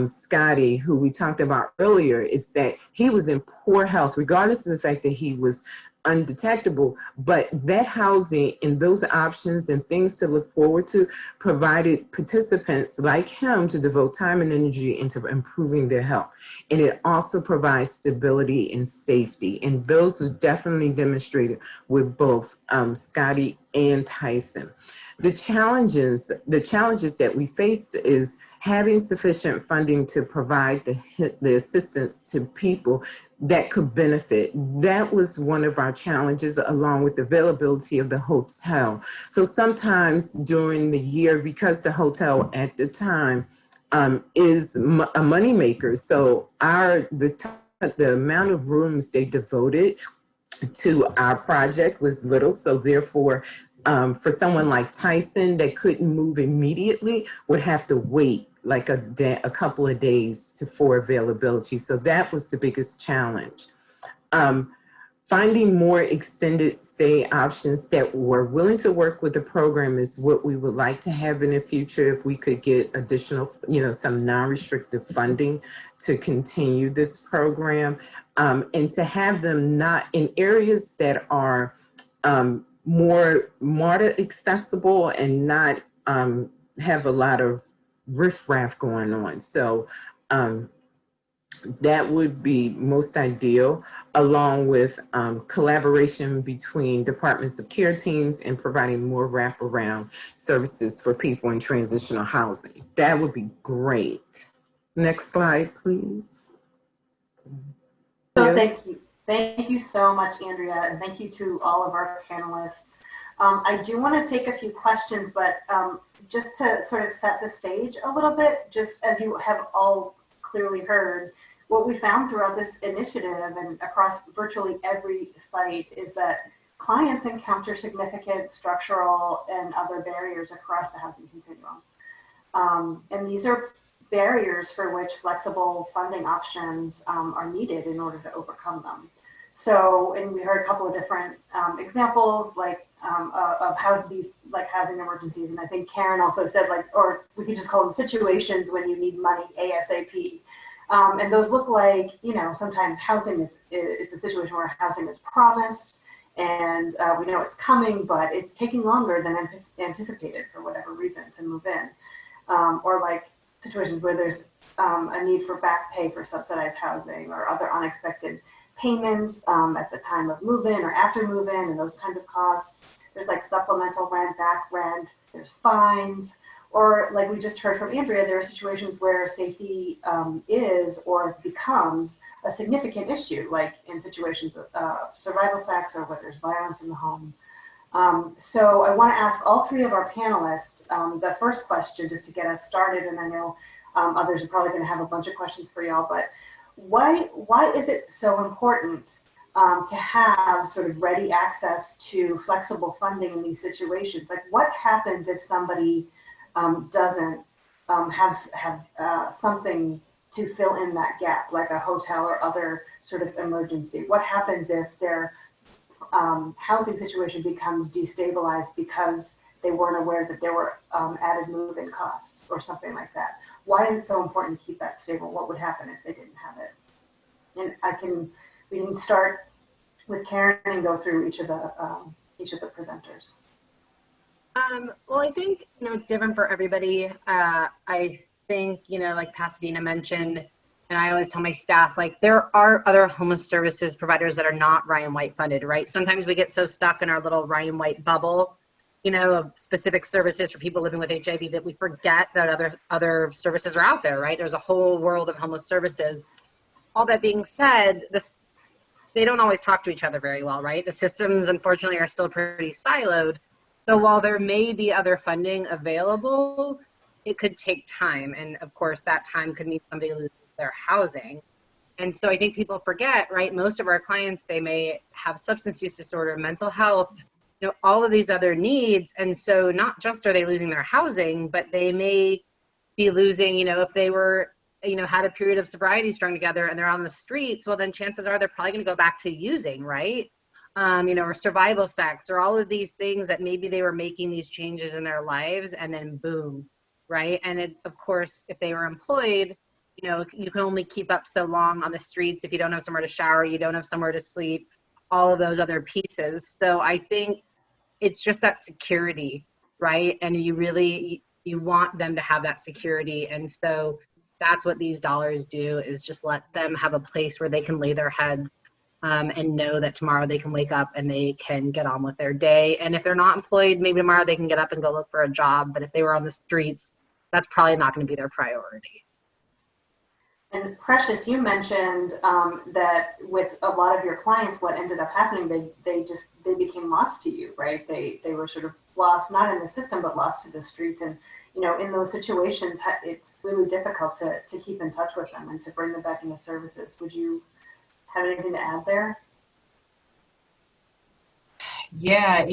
Scotty, who we talked about earlier, is that he was in poor health, regardless of the fact that he was undetectable, but that housing and those options and things to look forward to provided participants like him to devote time and energy into improving their health. And it also provides stability and safety. And those was definitely demonstrated with both Scotty and Tyson. The challenges that we face is having sufficient funding to provide the assistance to people that could benefit. That was one of our challenges, along with the availability of the hotel. So sometimes during the year, because the hotel at the time is a moneymaker, so the amount of rooms they devoted to our project was little. So therefore, for someone like Tyson that couldn't move immediately would have to wait like a couple of days for availability. So that was the biggest challenge. Finding more extended stay options that were willing to work with the program is what we would like to have in the future, if we could get additional, some non-restricted funding to continue this program, and to have them not in areas that are more accessible and not have a lot of riffraff going on. So that would be most ideal, along with collaboration between departments of care teams and providing more wraparound services for people in transitional housing. That would be great. Next slide, please. So thank you. Thank you so much, Andrea, and thank you to all of our panelists. I do want to take a few questions, but just to sort of set the stage a little bit, just as you have all clearly heard, what we found throughout this initiative and across virtually every site is that clients encounter significant structural and other barriers across the housing continuum. And these are barriers for which flexible funding options are needed in order to overcome them. So, and we heard a couple of different examples of how these housing emergencies, and I think Karen also said or we could just call them situations when you need money ASAP. And those look like, sometimes housing it's a situation where housing is promised and we know it's coming, but it's taking longer than anticipated for whatever reason to move in. Or like situations where there's a need for back pay for subsidized housing or other unexpected payments at the time of move-in or after move-in and those kinds of costs. There's like supplemental rent, back rent, there's fines, or like we just heard from Andrea, there are situations where safety is or becomes a significant issue, like in situations of survival sex or where there's violence in the home. So I want to ask all three of our panelists the first question just to get us started, and I know others are probably going to have a bunch of questions for y'all, but why is it so important to have sort of ready access to flexible funding in these situations? Like what happens if somebody doesn't have something to fill in that gap, like a hotel or other sort of emergency? What happens if their housing situation becomes destabilized because they weren't aware that there were added move-in costs or something like that? Why is it so important to keep that stable? What would happen if they didn't have it? And we can start with Karen and go through each of the presenters. Well, I think, it's different for everybody. I think, like Pasadena mentioned, and I always tell my staff, there are other homeless services providers that are not Ryan White funded, right? Sometimes we get so stuck in our little Ryan White bubble, of specific services for people living with HIV that we forget that other services are out there, right? There's a whole world of homeless services. All that being said, they don't always talk to each other very well, right? The systems, unfortunately, are still pretty siloed. So while there may be other funding available, it could take time. And of course, that time could mean somebody loses their housing. And so I think people forget, right? Most of our clients, they may have substance use disorder, mental health, all of these other needs. And so not just are they losing their housing, but they may be losing, if they were, had a period of sobriety strung together and they're on the streets, well, then chances are they're probably going to go back to using, right? Or survival sex, or all of these things that maybe they were making these changes in their lives and then boom, right? And of course, if they were employed, you can only keep up so long on the streets if you don't have somewhere to shower, you don't have somewhere to sleep, all of those other pieces. So I think it's just that security, right? And you want them to have that security. And so that's what these dollars do, is just let them have a place where they can lay their heads, and know that tomorrow they can wake up and they can get on with their day. And if they're not employed, maybe tomorrow they can get up and go look for a job. But if they were on the streets, that's probably not going to be their priority. And Precious, you mentioned that with a lot of your clients, what ended up happening, they became lost to you, right? They were sort of lost, not in the system, but lost to the streets. And in those situations, it's really difficult to keep in touch with them and to bring them back into services. Would you have anything to add there? Yeah,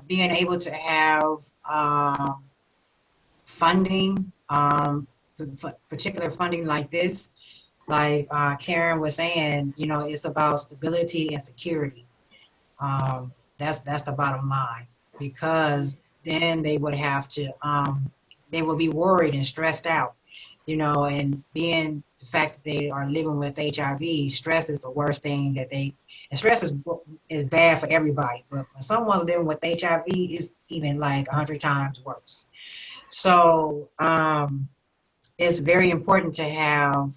being able to have funding, particular funding like this, like Karen was saying, it's about stability and security. That's the bottom line, because then they would have to, they would be worried and stressed out, and being the fact that they are living with HIV, stress is the worst thing and stress is bad for everybody, but when someone's living with HIV, it's even like 100 times worse. So it's very important to have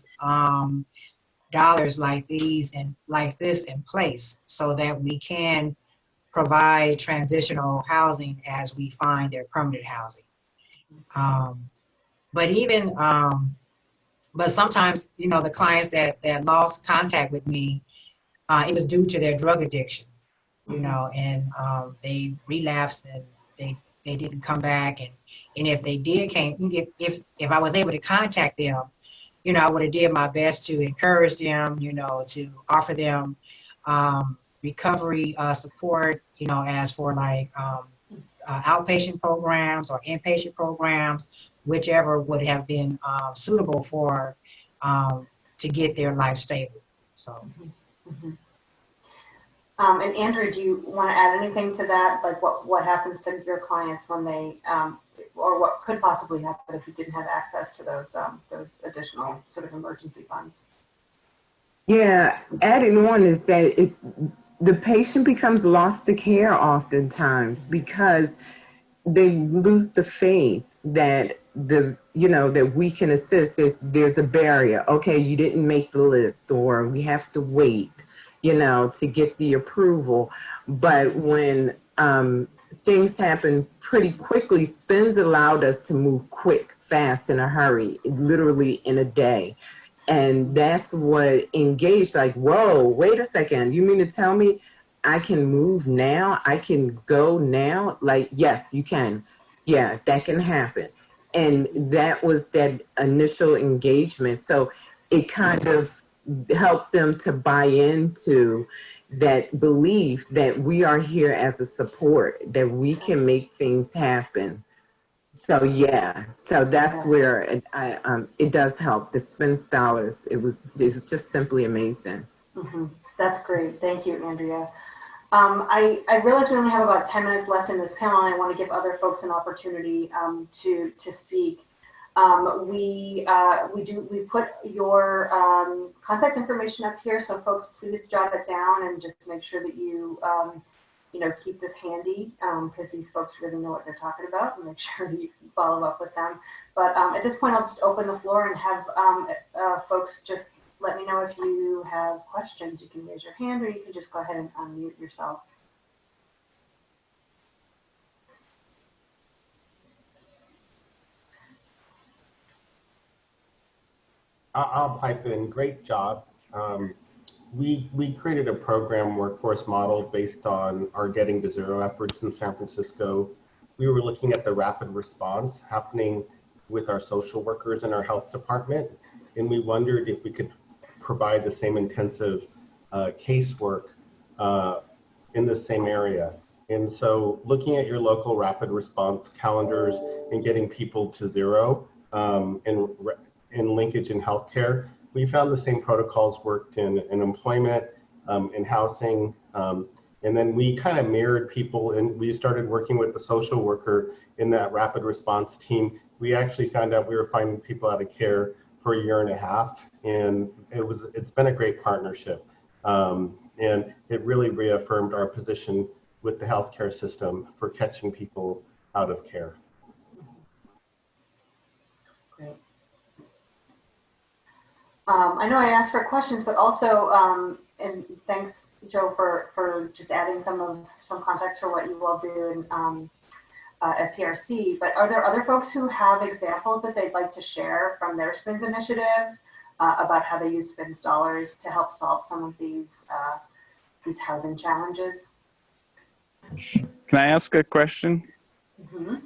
dollars like these and like this in place so that we can provide transitional housing as we find their permanent housing. But sometimes, the clients that lost contact with me, it was due to their drug addiction, and they relapsed and they didn't come back. And if they did if I was able to contact them, I would have did my best to encourage them, to offer them recovery support, as for like outpatient programs or inpatient programs, whichever would have been suitable for to get their life stable. So. Mm-hmm. And Andrew, do you want to add anything to that? Like what happens to your clients when they, or what could possibly happen if you didn't have access to those additional sort of emergency funds? Yeah, adding on is that the patient becomes lost to care oftentimes because they lose the faith that that we can assist. There's a barrier. Okay, you didn't make the list, or we have to wait, to get the approval. But when things happen pretty quickly, SPNS allowed us to move quick, fast, in a hurry, literally in a day. And that's what engaged, like, whoa, wait a second. You mean to tell me I can move now? I can go now? Like, yes, you can. Yeah, that can happen. And that was that initial engagement. So it kind of helped them to buy into that belief that we are here as a support, that we can make things happen. So yeah, so that's where it does help. The SPNS dollars, it's just simply amazing. Mm-hmm. That's great. Thank you, Andrea. I realize we only have about 10 minutes left in this panel, and I want to give other folks an opportunity to speak. We put your contact information up here, so folks, please jot it down and just make sure that you keep this handy, because these folks really know what they're talking about, and make sure you follow up with them. But at this point, I'll just open the floor and have folks just let me know if you have questions. You can raise your hand, or you can just go ahead and unmute yourself. I'll pipe in. Great job. We created a program workforce model based on our Getting to Zero efforts in San Francisco. We were looking at the rapid response happening with our social workers in our health department, and we wondered if we could provide the same intensive casework in the same area. And so looking at your local rapid response calendars and getting people to zero in linkage in healthcare, we found the same protocols worked in employment, in housing, and then we kind of mirrored people, and we started working with the social worker in that rapid response team. We actually found out we were finding people out of care for 1.5 years, and it's been a great partnership. And it really reaffirmed our position with the healthcare system for catching people out of care. Great. I know I asked for questions, but also, and thanks, Joe, for just adding some context for what you all do at PRC. But are there other folks who have examples that they'd like to share from their SPNS initiative about how they use SPNS dollars to help solve some of these housing challenges? Can I ask a question? Mm-hmm.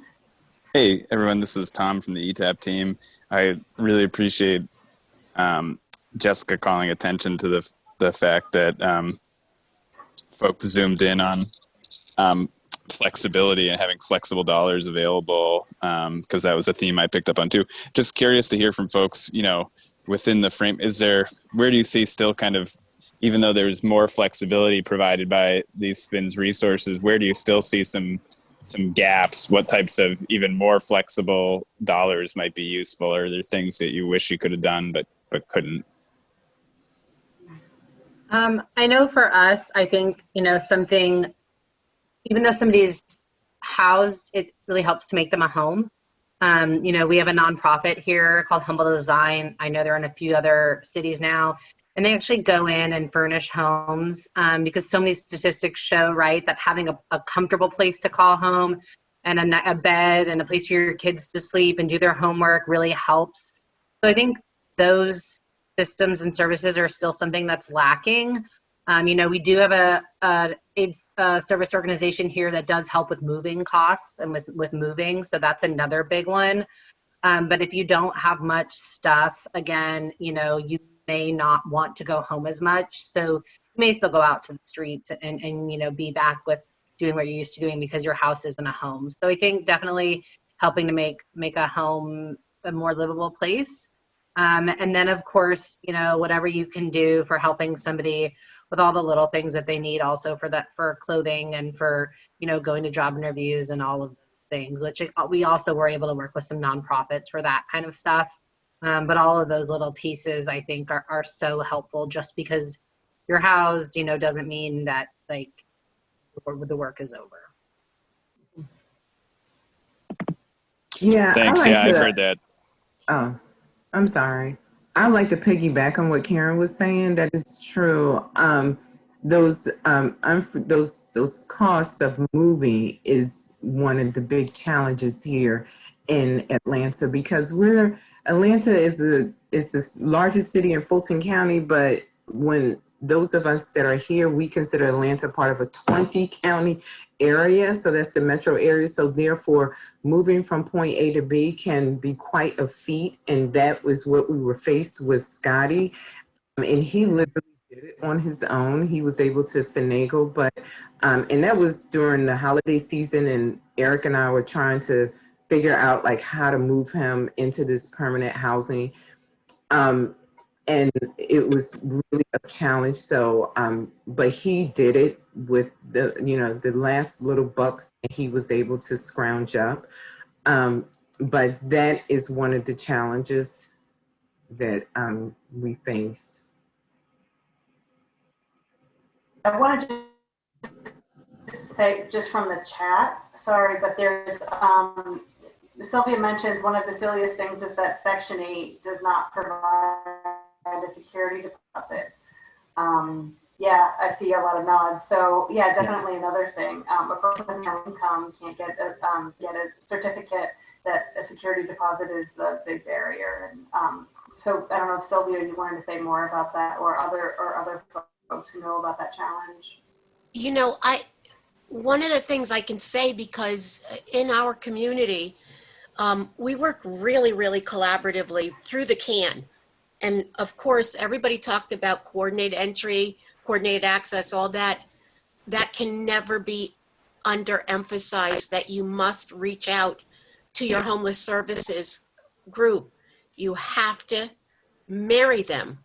Hey, everyone, this is Tom from the ETAP team. I really appreciate Jessica calling attention to the fact that folks zoomed in on flexibility and having flexible dollars available, because that was a theme I picked up on too. Just curious to hear from folks, within the frame, where do you see still kind of, even though there's more flexibility provided by these SPNS resources, where do you still see some gaps? What types of even more flexible dollars might be useful? Or are there things that you wish you could have done but couldn't? I know for us, I think, something, even though somebody's housed, it really helps to make them a home. We have a nonprofit here called Humble Design. I know they're in a few other cities now, and they actually go in and furnish homes because so many statistics show, right, that having a comfortable place to call home and a bed and a place for your kids to sleep and do their homework really helps. So I think those systems and services are still something that's lacking. We do have a service organization here that does help with moving costs and with moving. So that's another big one. But if you don't have much stuff, again, you may not want to go home as much. So you may still go out to the streets and be back with doing what you're used to doing because your house isn't a home. So I think definitely helping to make a home a more livable place. And then of course, whatever you can do for helping somebody with all the little things that they need also for clothing and for, going to job interviews and all of those things, which we also were able to work with some nonprofits for that kind of stuff. But all of those little pieces I think are so helpful. Just because you're housed, doesn't mean that like the work is over. Yeah. Thanks. I've heard that. Oh, I'm sorry. I'd like to piggyback on what Karen was saying. That is true. Those costs of moving is one of the big challenges here in Atlanta, because Atlanta is the largest city in Fulton County, but when those of us that are here, we consider Atlanta part of a 20 county area. So that's the metro area. So therefore, moving from point A to B can be quite a feat. And that was what we were faced with Scotty. And he literally did it on his own. He was able to finagle, but, and that was during the holiday season. And Eric and I were trying to figure out like how to move him into this permanent housing. And it was really a challenge. So, but he did it with the last little bucks that he was able to scrounge up. But that is one of the challenges that we face. I wanted to say just from the chat, sorry, but there's, Sylvia mentions one of the silliest things is that Section 8 does not provide a security deposit. Yeah, I see a lot of nods. So yeah, definitely another thing. A person with no income can't get a certificate that a security deposit is the big barrier. And so I don't know if Sylvia, you wanted to say more about that, or other folks who know about that challenge. One of the things I can say, because in our community, we work really, really collaboratively through the CAN. And of course, everybody talked about coordinated entry, coordinated access, all that. That can never be underemphasized, that you must reach out to your homeless services group. You have to marry them.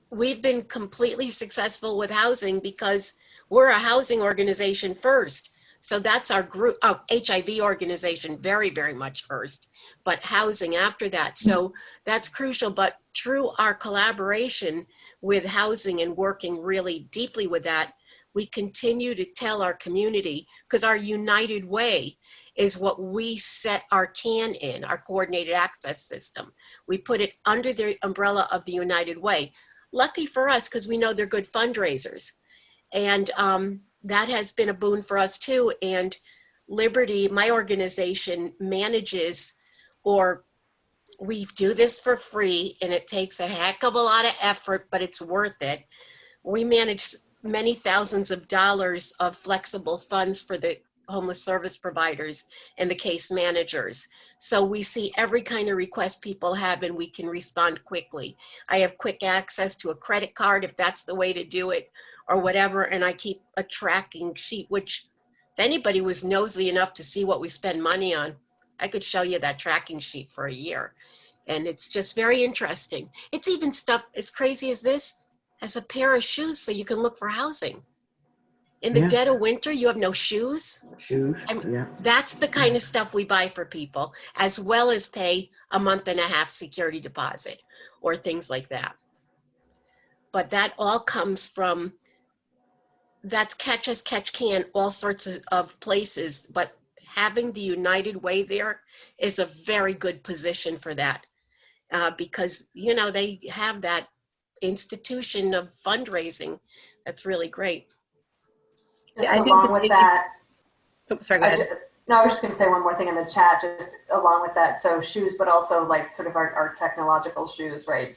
We've been completely successful with housing because we're a housing organization first. So that's our group, HIV organization, very, very much first, but housing after that. So that's crucial. But through our collaboration with housing and working really deeply with that, we continue to tell our community, because our United Way is what we set our CAN in, our coordinated access system. We put it under the umbrella of the United Way. Lucky for us, because we know they're good fundraisers. And that has been a boon for us too. And Liberty, my organization, manages, or we do this for free, and it takes a heck of a lot of effort, but it's worth it. We manage many thousands of dollars of flexible funds for the homeless service providers and the case managers. So we see every kind of request people have, and we can respond quickly. I have quick access to a credit card if that's the way to do it, or whatever, and I keep a tracking sheet, which if anybody was nosy enough to see what we spend money on, I could show you that tracking sheet for a year. And it's just very interesting. It's even stuff as crazy as this, as a pair of shoes so you can look for housing. In the dead of winter, you have no shoes. That's the kind of stuff we buy for people, as well as pay a month and a half security deposit or things like that. But that all comes from, that's catch as catch can, all sorts of places. But having the United Way there is a very good position for that, because, you know, they have that institution of fundraising. That's really great. Just I think along with that, sorry, go ahead. No, I was just going to say one more thing in the chat, just along with that. So shoes, but also like sort of our technological shoes, right?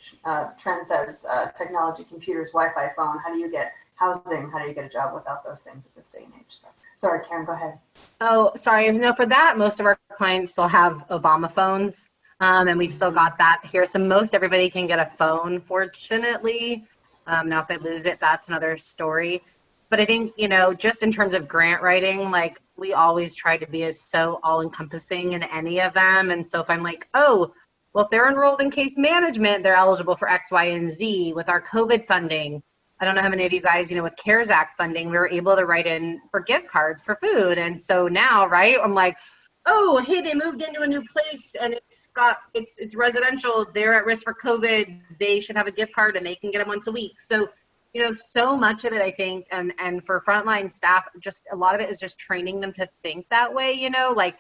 Trent says technology, computers, Wi-Fi, phone. How do you get housing? How do you get a job without those things at this day and age? So, sorry, Karen, go ahead. Oh, sorry. No, for that, most of our clients still have Obama phones, and we've still got that here. So most everybody can get a phone, fortunately. Now, if they lose it, that's another story. But I think, you know, just in terms of grant writing, like we always try to be as so all-encompassing in any of them. And so if I'm like, oh, well, if they're enrolled in case management, they're eligible for X, Y, and Z. With our COVID funding, I don't know how many of you guys, you know, with CARES Act funding, we were able to write in for gift cards for food. And so now, right, I'm like, oh, hey, they moved into a new place and it's residential. They're at risk for COVID. They should have a gift card and they can get it once a week. So, you know, so much of it, I think, and for frontline staff, just a lot of it is just training them to think that way, you know, like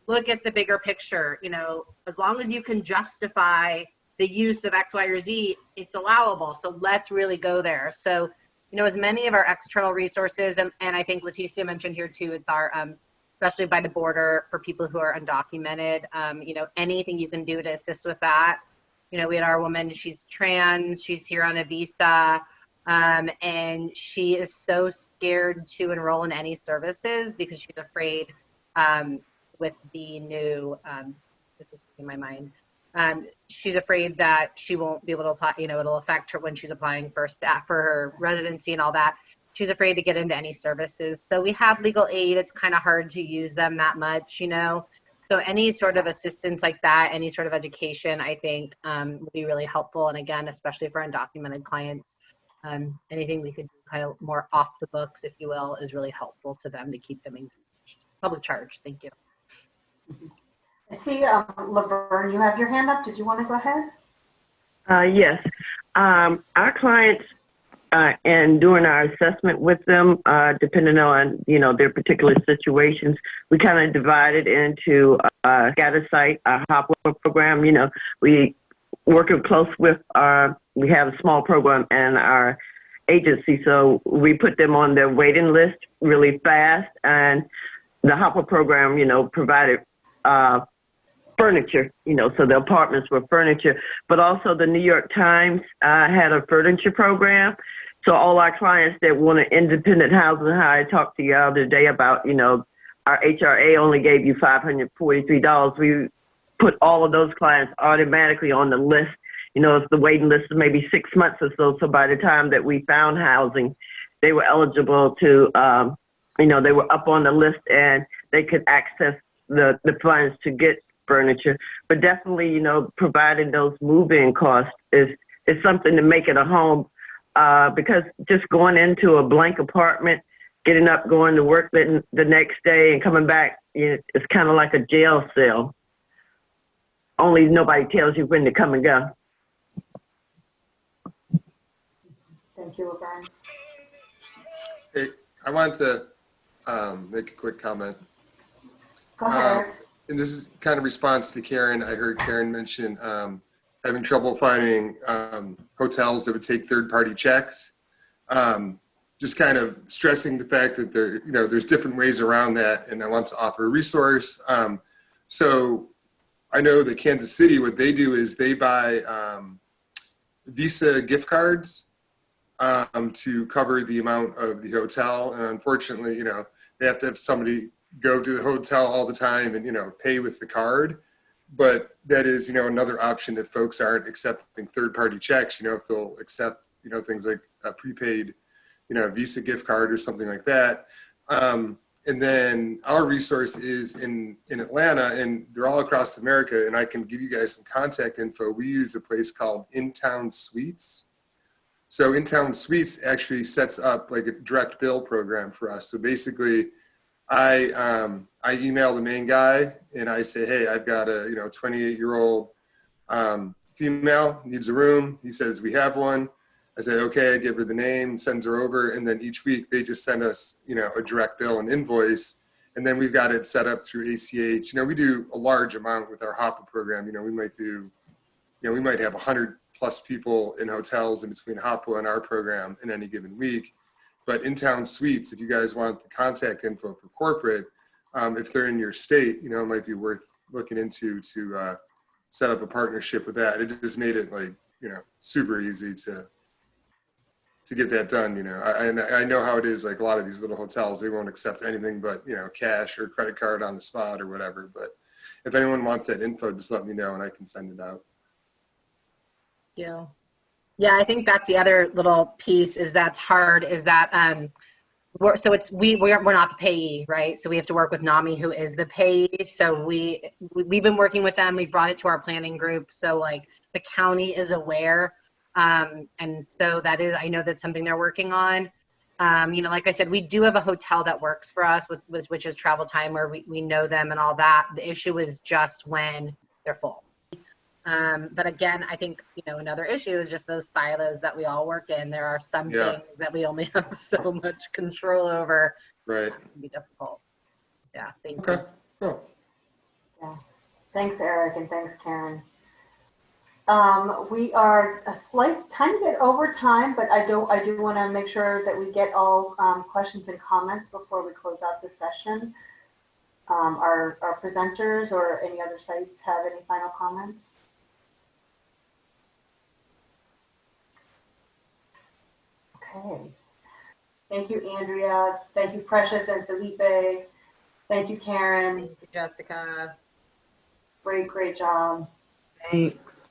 look at the bigger picture, you know, as long as you can justify the use of X, Y, or Z, it's allowable. So let's really go there. So, you know, as many of our external resources, and I think Leticia mentioned here too, it's our, especially by the border for people who are undocumented, you know, anything you can do to assist with that. You know, we had our woman, she's trans, she's here on a visa, and she is so scared to enroll in any services because she's afraid with the new, this is in my mind, she's afraid that she won't be able to apply, you know, it'll affect her when she's applying for staff, for her residency and all that. She's afraid to get into any services. So we have legal aid. It's kind of hard to use them that much, you know. So any sort of assistance like that, any sort of education, I think would be really helpful. And again, especially for undocumented clients, anything we could do kind of more off the books, if you will, is really helpful to them to keep them engaged. Public charge. Thank you. I see, Laverne, you have your hand up. Did you want to go ahead? Yes. Our clients, and doing our assessment with them, depending on, you know, their particular situations, we kind of divided into a scatter site, a hopper program. You know, we working close with we have a small program in our agency, so we put them on their waiting list really fast. And the hopper program, you know, provided furniture, you know, so the apartments were furniture, but also the New York Times had a furniture program. So all our clients that wanted independent housing, how I talked to you the other day about, you know, our HRA only gave you $543. We put all of those clients automatically on the list. You know, if the waiting list is maybe 6 months or so, so by the time that we found housing, they were eligible to, you know, they were up on the list and they could access the funds to get furniture. But definitely, you know, providing those move-in costs is something to make it a home, because just going into a blank apartment, getting up, going to work the next day and coming back, it's kind of like a jail cell. Only nobody tells you when to come and go. Thank you, Laverne. Hey, I want to make a quick comment. Go ahead. And this is kind of response to Karen. I heard Karen mention having trouble finding hotels that would take third-party checks. Just kind of stressing the fact that there's different ways around that, and I want to offer a resource. So I know that Kansas City, what they do is they buy Visa gift cards to cover the amount of the hotel, and unfortunately, they have to have somebody go to the hotel all the time and pay with the card. But that is another option if folks aren't accepting third-party checks. If they'll accept things like a prepaid Visa gift card or something like that. And then our resource is in Atlanta, and they're all across America, and I can give you guys some contact info. We use a place called In-Town Suites. So In-Town Suites actually sets up like a direct bill program for us. So basically, I email the main guy and I say, hey, I've got a 28-year-old female, needs a room. He says, we have one. I say, okay, I give her the name, sends her over, and then each week they just send us, a direct bill and invoice, and then we've got it set up through ACH. We do a large amount with our HOPA program. We might do, we might have 100 plus people in hotels in between HOPA and our program in any given week. But In-Town Suites, if you guys want the contact info for corporate, if they're in your state, it might be worth looking into to set up a partnership with that. It just made it super easy to get that done. I know how it is, like a lot of these little hotels, they won't accept anything but, cash or credit card on the spot or whatever. But if anyone wants that info, just let me know and I can send it out. Yeah. Yeah, I think that's the other little piece that's hard is that we're not the payee, right? So we have to work with NAMI, who is the payee. So we've been working with them. We brought it to our planning group. So like the county is aware. And so that is, I know that's something they're working on. Like I said, we do have a hotel that works for us with which is Travel Time, where we know them and all that. The issue is just when they're full. But again, I think, another issue is just those silos that we all work in. There are some things that we only have so much control over. Right. It can be difficult. Yeah. Thank Okay. you. Cool. Yeah. Thanks, Eric, and thanks, Karen. We are a tiny bit over time, but I do want to make sure that we get all questions and comments before we close out the session. Our presenters or any other sites have any final comments? Okay. Thank you, Andrea. Thank you, Precious and Felipe. Thank you, Karen. Thank you, Jessica. Great job. Thanks.